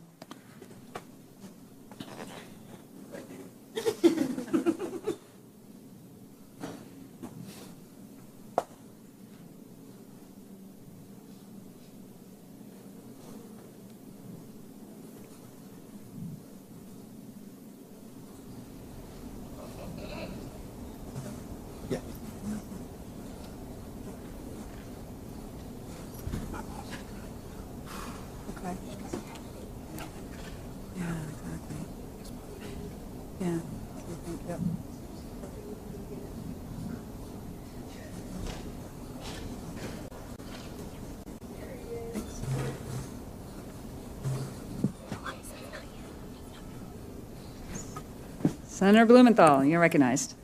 Senator Blumenthal, you're recognized.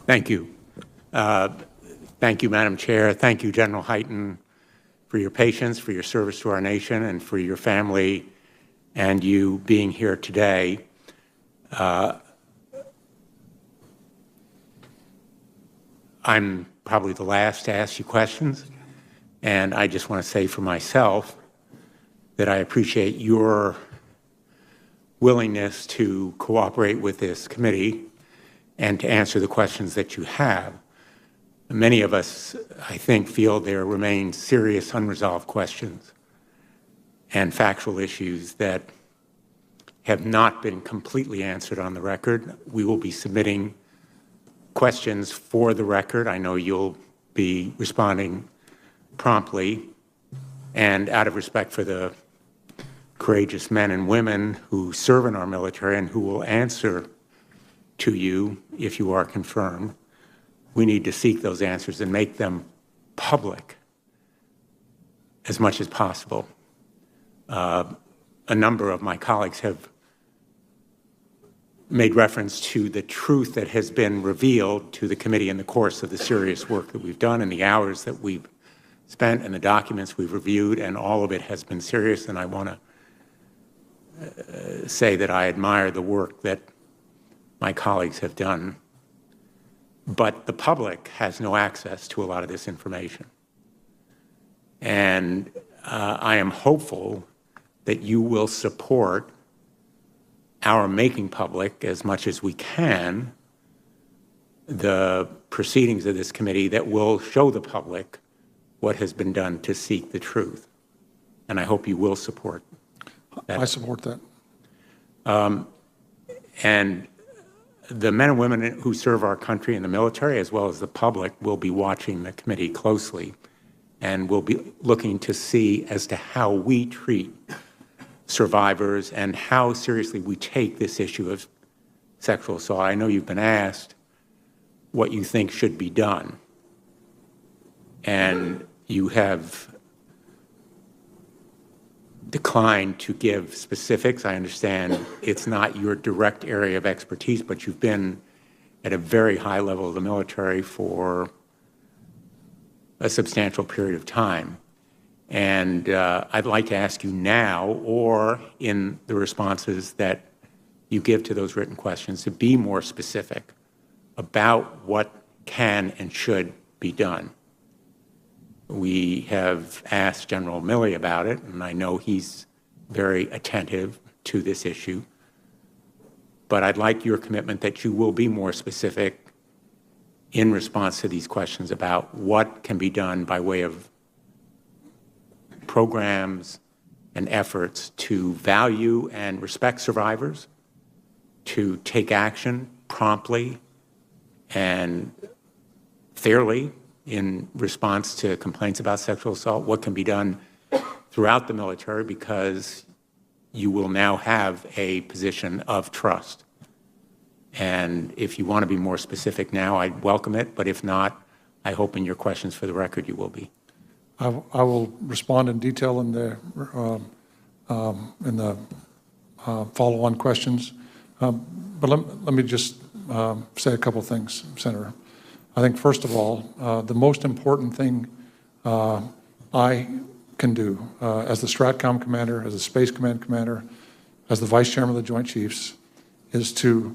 Thank you. Thank you, Madam Chair. Thank you, General Hyten, for your patience, for your service to our nation, and for your family and you being here today. I'm probably the last to ask you questions, and I just want to say for myself that I appreciate your willingness to cooperate with this committee and to answer the questions that you have. Many of us, I think, feel there remain serious unresolved questions and factual issues that have not been completely answered on the record. We will be submitting questions for the record. I know you'll be responding promptly, and out of respect for the courageous men and women who serve in our military and who will answer to you if you are confirmed, we need to seek those answers and make them public as much as possible. A number of my colleagues have made reference to the truth that has been revealed to the committee in the course of the serious work that we've done and the hours that we've spent and the documents we've reviewed, and all of it has been serious, and I want to say that I admire the work that my colleagues have done. But the public has no access to a lot of this information. And I am hopeful that you will support our making public as much as we can the proceedings of this committee that will show the public what has been done to seek the truth. And I hope you will support that. I support that. And the men and women who serve our country in the military, as well as the public, will be watching the committee closely and will be looking to see as to how we treat survivors and how seriously we take this issue of sexual assault. I know you've been asked what you think should be done, and you have declined to give specifics. I understand it's not your direct area of expertise, but you've been at a very high level of the military for a substantial period of time. And I'd like to ask you now, or in the responses that you give to those written questions, to be more specific about what can and should be done. We have asked General Milley about it, and I know he's very attentive to this issue. But I'd like your commitment that you will be more specific in response to these questions about what can be done by way of programs and efforts to value and respect survivors, to take action promptly and fairly in response to complaints about sexual assault, what can be done throughout the military, because you will now have a position of trust. And if you want to be more specific now, I'd welcome it, but if not, I hope in your questions for the record you will be. I will respond in detail in the follow-on questions. But let me just say a couple things, Senator. I think, first of all, the most important thing I can do as the STRATCOM commander, as the Space Command commander, as the Vice Chairman of the Joint Chiefs, is to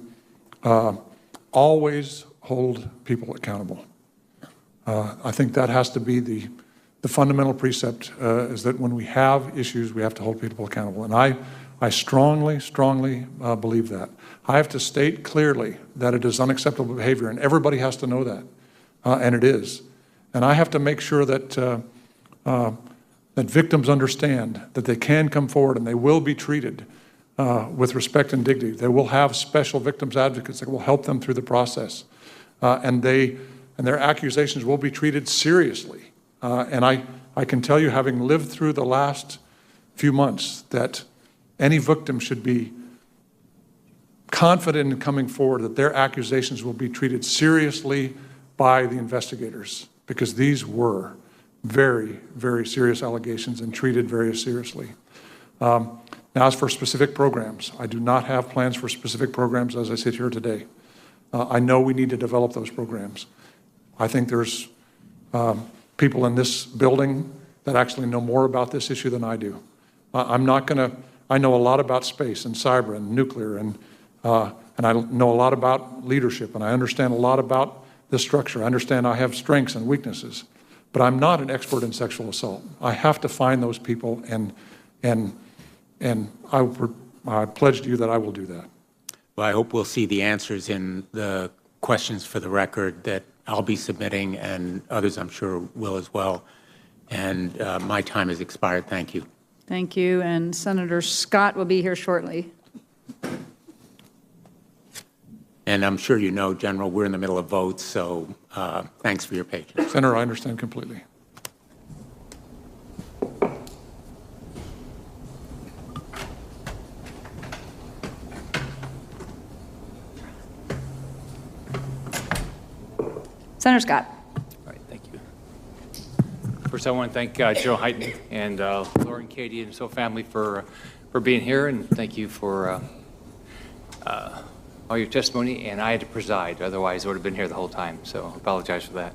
always hold people accountable. I think that has to be the fundamental precept, is that when we have issues, we have to hold people accountable. And I strongly, strongly believe that. I have to state clearly that it is unacceptable behavior, and everybody has to know that, and it is. And I have to make sure that that victims understand that they can come forward and they will be treated with respect and dignity. They will have special victims advocates that will help them through the process, and their accusations will be treated seriously. And I can tell you, having lived through the last few months, that any victim should be confident in coming forward that their accusations will be treated seriously by the investigators, because these were very, very serious allegations and treated very seriously. Now, as for specific programs, I do not have plans for specific programs as I sit here today. I know we need to develop those programs. I think there's people in this building that actually know more about this issue than I do. I know a lot about space and cyber and nuclear, and I know a lot about leadership, and I understand a lot about this structure. I understand I have strengths and weaknesses, but I'm not an expert in sexual assault. I have to find those people, and I pledge to you that I will do that. Well, I hope we'll see the answers in the questions for the record that I'll be submitting, and others I'm sure will as well. And my time has expired. Thank you. Thank you. And Senator Scott will be here shortly. And I'm sure you know, General, we're in the middle of votes, so thanks for your patience. Senator, I understand completely. Senator Scott. All right, thank you. First, I want to thank General Hyten and Laura and Katie and so family for being here, and thank you for all your testimony. And I had to preside, otherwise I would have been here the whole time, so I apologize for that.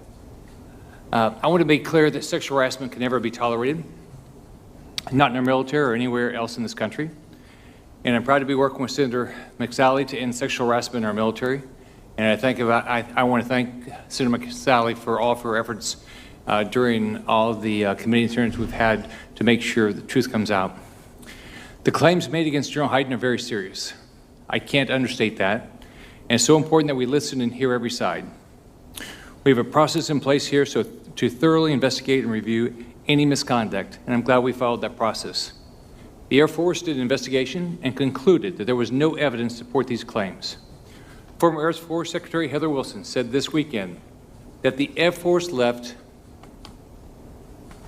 I want to make clear that sexual harassment can never be tolerated, not in our military or anywhere else in this country. And I'm proud to be working with Senator McSally to end sexual harassment in our military. And I want to thank Senator McSally for all of her efforts during all of the committee hearings we've had to make sure the truth comes out. The claims made against General Hyten are very serious. I can't understate that. And it's so important that we listen and hear every side. We have a process in place here to thoroughly investigate and review any misconduct, and I'm glad we followed that process. The Air Force did an investigation and concluded that there was no evidence to support these claims. Former Air Force Secretary Heather Wilson said this weekend that the Air Force left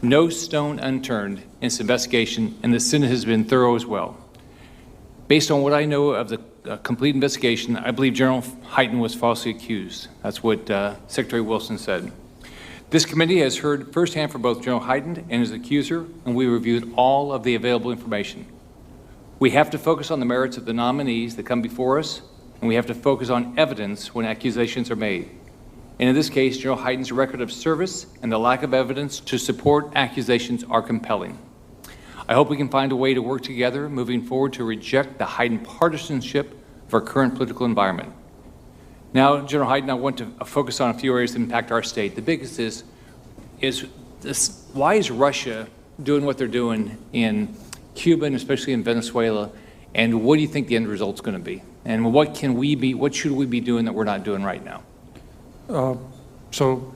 no stone unturned in this investigation, and the Senate has been thorough as well. Based on what I know of the complete investigation, I believe General Hyten was falsely accused. That's what Secretary Wilson said. This committee has heard firsthand from both General Hyten and his accuser, and we reviewed all of the available information. We have to focus on the merits of the nominees that come before us, and we have to focus on evidence when accusations are made. And in this case, General Hyten's record of service and the lack of evidence to support accusations are compelling. I hope we can find a way to work together moving forward to reject the Hyten partisanship of our current political environment. Now, General Hyten, I want to focus on a few areas that impact our state. The biggest is this, why is Russia doing what they're doing in Cuba and especially in Venezuela, and what do you think the end result's going to be? And what should we be doing that we're not doing right now? So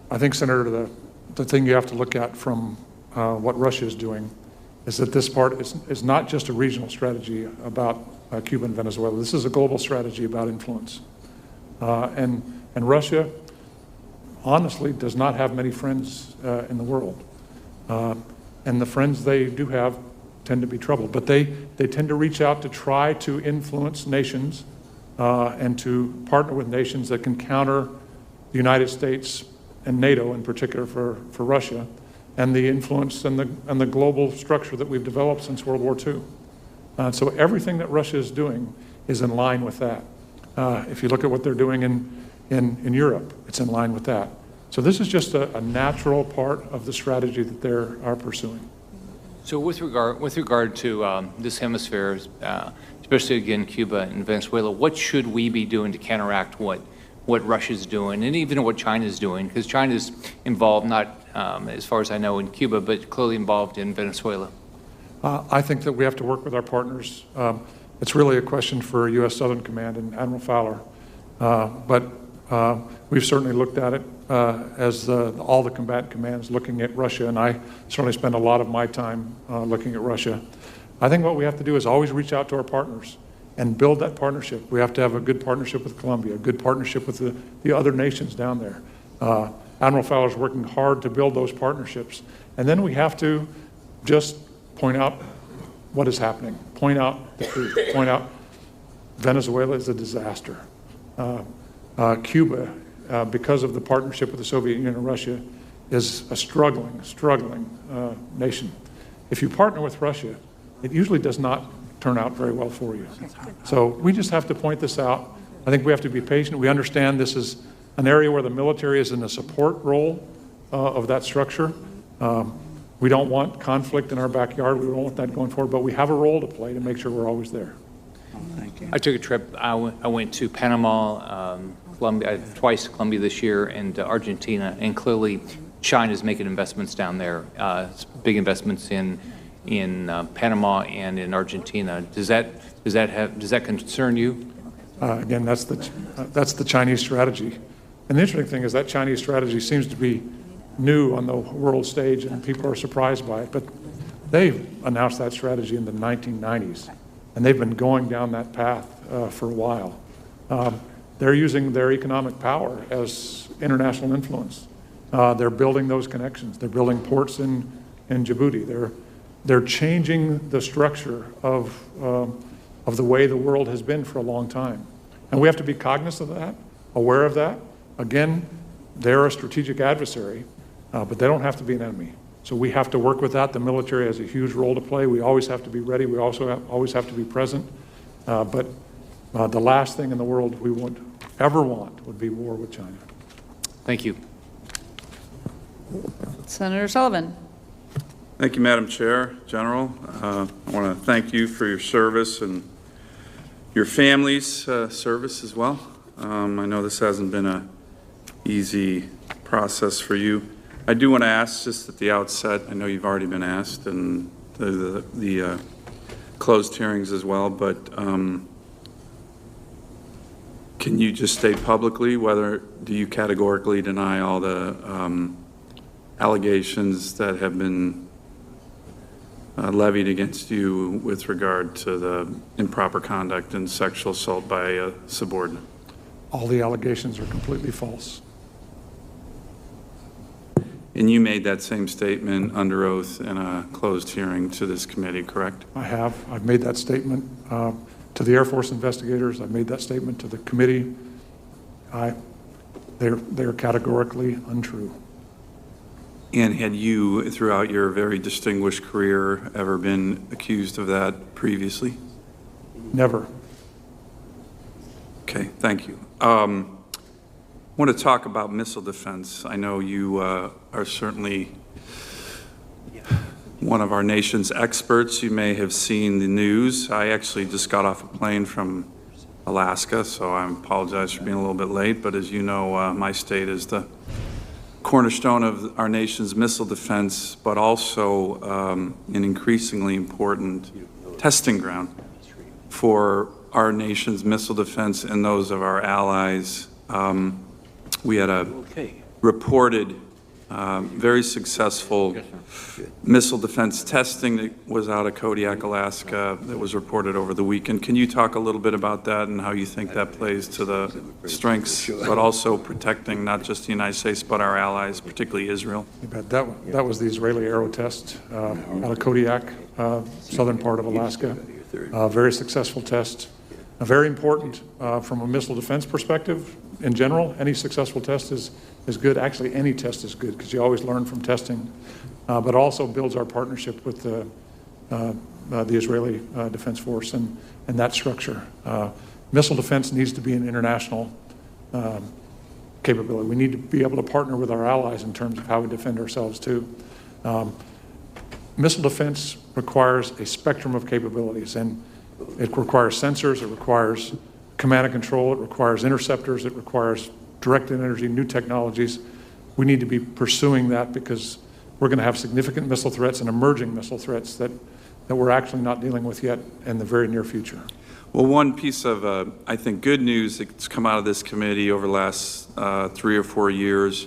I think, Senator, the thing you have to look at from what Russia is doing is that this part is not just a regional strategy about Cuba and Venezuela. This is a global strategy about influence. And Russia, honestly, does not have many friends in the world. And the friends they do have tend to be troubled. But they tend to reach out to try to influence nations and to partner with nations that can counter the United States and NATO in particular for Russia, and the influence and the global structure that we've developed since World War II. So everything that Russia is doing is in line with that. If you look at what they're doing in Europe, it's in line with that. So this is just a natural part of the strategy that they are pursuing. So with regard to this hemisphere, especially again Cuba and Venezuela, what should we be doing to counteract what Russia's doing, and even what China's doing? Because China's involved, not as far as I know, in Cuba, but clearly involved in Venezuela. I think that we have to work with our partners. It's really a question for U.S. Southern Command and Admiral Fowler. But we've certainly looked at it as all the combatant commands looking at Russia, and I certainly spend a lot of my time looking at Russia. I think what we have to do is always reach out to our partners and build that partnership. We have to have a good partnership with Colombia, a good partnership with the other nations down there. Admiral Fowler's working hard to build those partnerships. And then we have to just point out what is happening, point out the truth, point out Venezuela is a disaster. Cuba, because of the partnership with the Soviet Union and Russia, is a struggling nation. If you partner with Russia, it usually does not turn out very well for you. So we just have to point this out. I think we have to be patient. We understand this is an area where the military is in a support role of that structure. We don't want conflict in our backyard. We don't want that going forward, but we have a role to play to make sure we're always there. I took a trip. I went to Panama, Colombia, twice to Colombia this year, and Argentina, and clearly China's making investments down there, big investments in Panama and in Argentina. Does that concern you? Again, that's the Chinese strategy. And the interesting thing is that Chinese strategy seems to be new on the world stage, and people are surprised by it. But they've announced that strategy in the 1990s, and they've been going down that path for a while. They're using their economic power as international influence. They're building those connections. They're building ports in Djibouti. They're changing the structure of the way the world has been for a long time. And we have to be cognizant of that, aware of that. Again, they're a strategic adversary, but they don't have to be an enemy. So we have to work with that. The military has a huge role to play. We always have to be ready. We also always have to be present. But the last thing in the world we would ever want would be war with China. Thank you. Senator Sullivan. Thank you, Madam Chair, General. I want to thank you for your service and your family's service as well. I know this hasn't been an easy process for you. I do want to ask just at the outset, I know you've already been asked, and the closed hearings as well, but can you just state publicly whether do you categorically deny all the allegations that have been levied against you with regard to the improper conduct and sexual assault by a subordinate? All the allegations are completely false. And you made that same statement under oath in a closed hearing to this committee, correct? I have. I've made that statement to the Air Force investigators. I've made that statement to the committee. They're categorically untrue. And had you, throughout your very distinguished career, ever been accused of that previously? Never. Okay, thank you. want to talk about missile defense. I know you are certainly one of our nation's experts. You may have seen the news. I actually just got off a plane from Alaska, so I apologize for being a little bit late. But as you know, my state is the cornerstone of our nation's missile defense, but also an increasingly important testing ground for our nation's missile defense and those of our allies. We had a reported very successful missile defense testing that was out of Kodiak, Alaska, that was reported over the weekend. Can you talk a little bit about that and how you think that plays to the strengths, but also protecting not just the United States, but our allies, particularly Israel? You bet. That was the Israeli aero test out of Kodiak, southern part of Alaska. Very successful test. Very important from a missile defense perspective. In general, any successful test is good. Actually, any test is good because you always learn from testing, but also builds our partnership with the Israeli Defense Force and that structure. Missile defense needs to be an international capability. We need to be able to partner with our allies in terms of how we defend ourselves too. Missile defense requires a spectrum of capabilities, and it requires sensors, it requires command and control, it requires interceptors, it requires directed energy, new technologies. We need to be pursuing that because we're going to have significant missile threats and emerging missile threats that we're actually not dealing with yet in the very near future. Well, one piece of, I think, good news that's come out of this committee over the last 3 or 4 years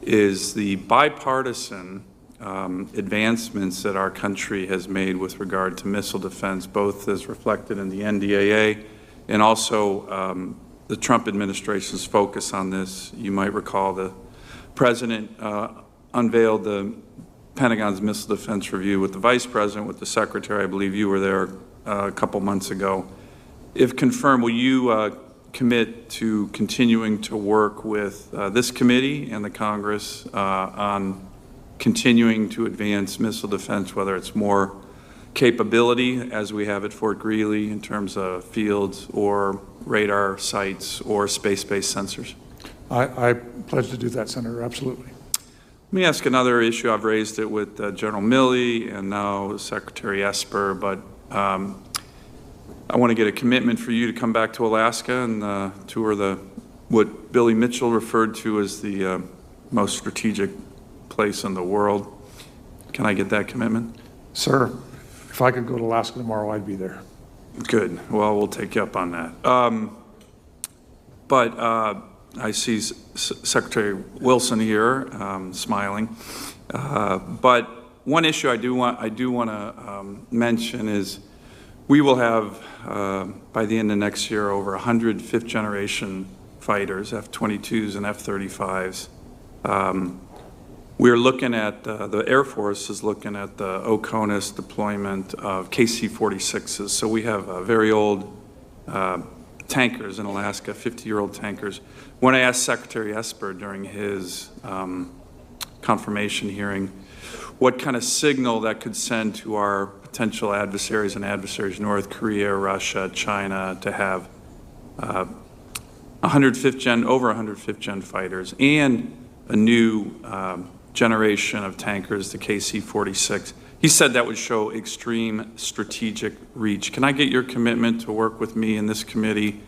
is the bipartisan advancements that our country has made with regard to missile defense, both as reflected in the NDAA and also the Trump administration's focus on this. You might recall the President unveiled the Pentagon's Missile Defense Review with the Vice President, with the Secretary. I believe you were there a couple months ago. If confirmed, will you commit to continuing to work with this committee and the Congress on continuing to advance missile defense, whether it's more capability as we have at Fort Greely in terms of fields or radar sites or space-based sensors? I pledge to do that, Senator, absolutely. Let me ask another issue. I've raised it with General Milley and now Secretary Esper, but I want to get a commitment for you to come back to Alaska and tour what Billy Mitchell referred to as the most strategic place in the world. Can I get that commitment? Sir, if I could go to Alaska tomorrow, I'd be there. Good. Well, we'll take you up on that. But I see Secretary Wilson here smiling. But one issue I do want to mention is we will have, by the end of next year, over 100 fifth-generation fighters, F-22s and F-35s. We're looking at, the Air Force is looking at the OCONUS deployment of KC-46s. So we have very old tankers in Alaska, 50-year-old tankers. When I asked Secretary Esper during his confirmation hearing what kind of signal that could send to our potential adversaries and adversaries, North Korea, Russia, China, to have over 100 fifth-gen fighters and a new generation of tankers, the KC-46. He said that would show extreme strategic reach. Can I get your commitment to work with me in this committee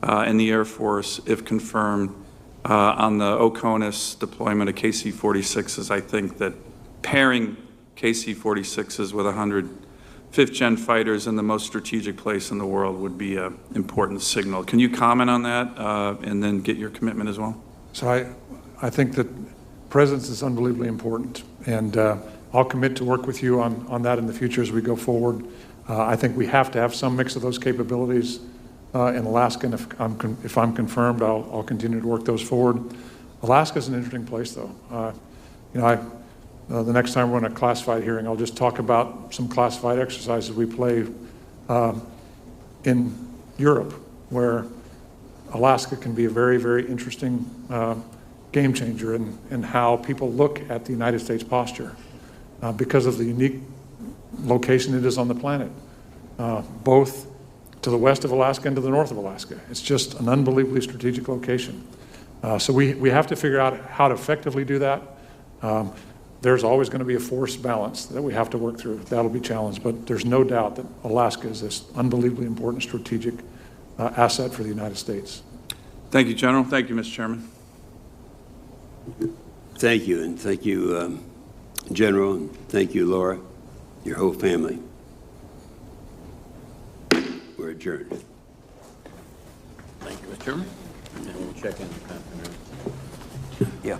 and the Air Force, if confirmed, on the OCONUS deployment of KC-46s? I think that pairing KC-46s with 100 fifth-gen fighters in the most strategic place in the world would be an important signal. Can you comment on that and then get your commitment as well? So I think that presence is unbelievably important, and I'll commit to work with you on that in the future as we go forward. I think we have to have some mix of those capabilities in Alaska, and if I'm confirmed, I'll continue to work those forward. Alaska is an interesting place, though. The next time we're in a classified hearing, I'll just talk about some classified exercises we play in Europe, where Alaska can be a very, very interesting game changer in how people look at the United States posture because of the unique location it is on the planet, both to the west of Alaska and to the north of Alaska. It's just an unbelievably strategic location. So we have to figure out how to effectively do that. There's always going to be a force balance that we have to work through. That'll be challenged, but there's no doubt that Alaska is this unbelievably important strategic asset for the United States. Thank you, General. Thank you, Mr. Chairman. Thank you, and thank you, General, and thank you, Laura, your whole family. We're adjourned. Thank you, Mr. Chairman. And we'll check in. Yeah.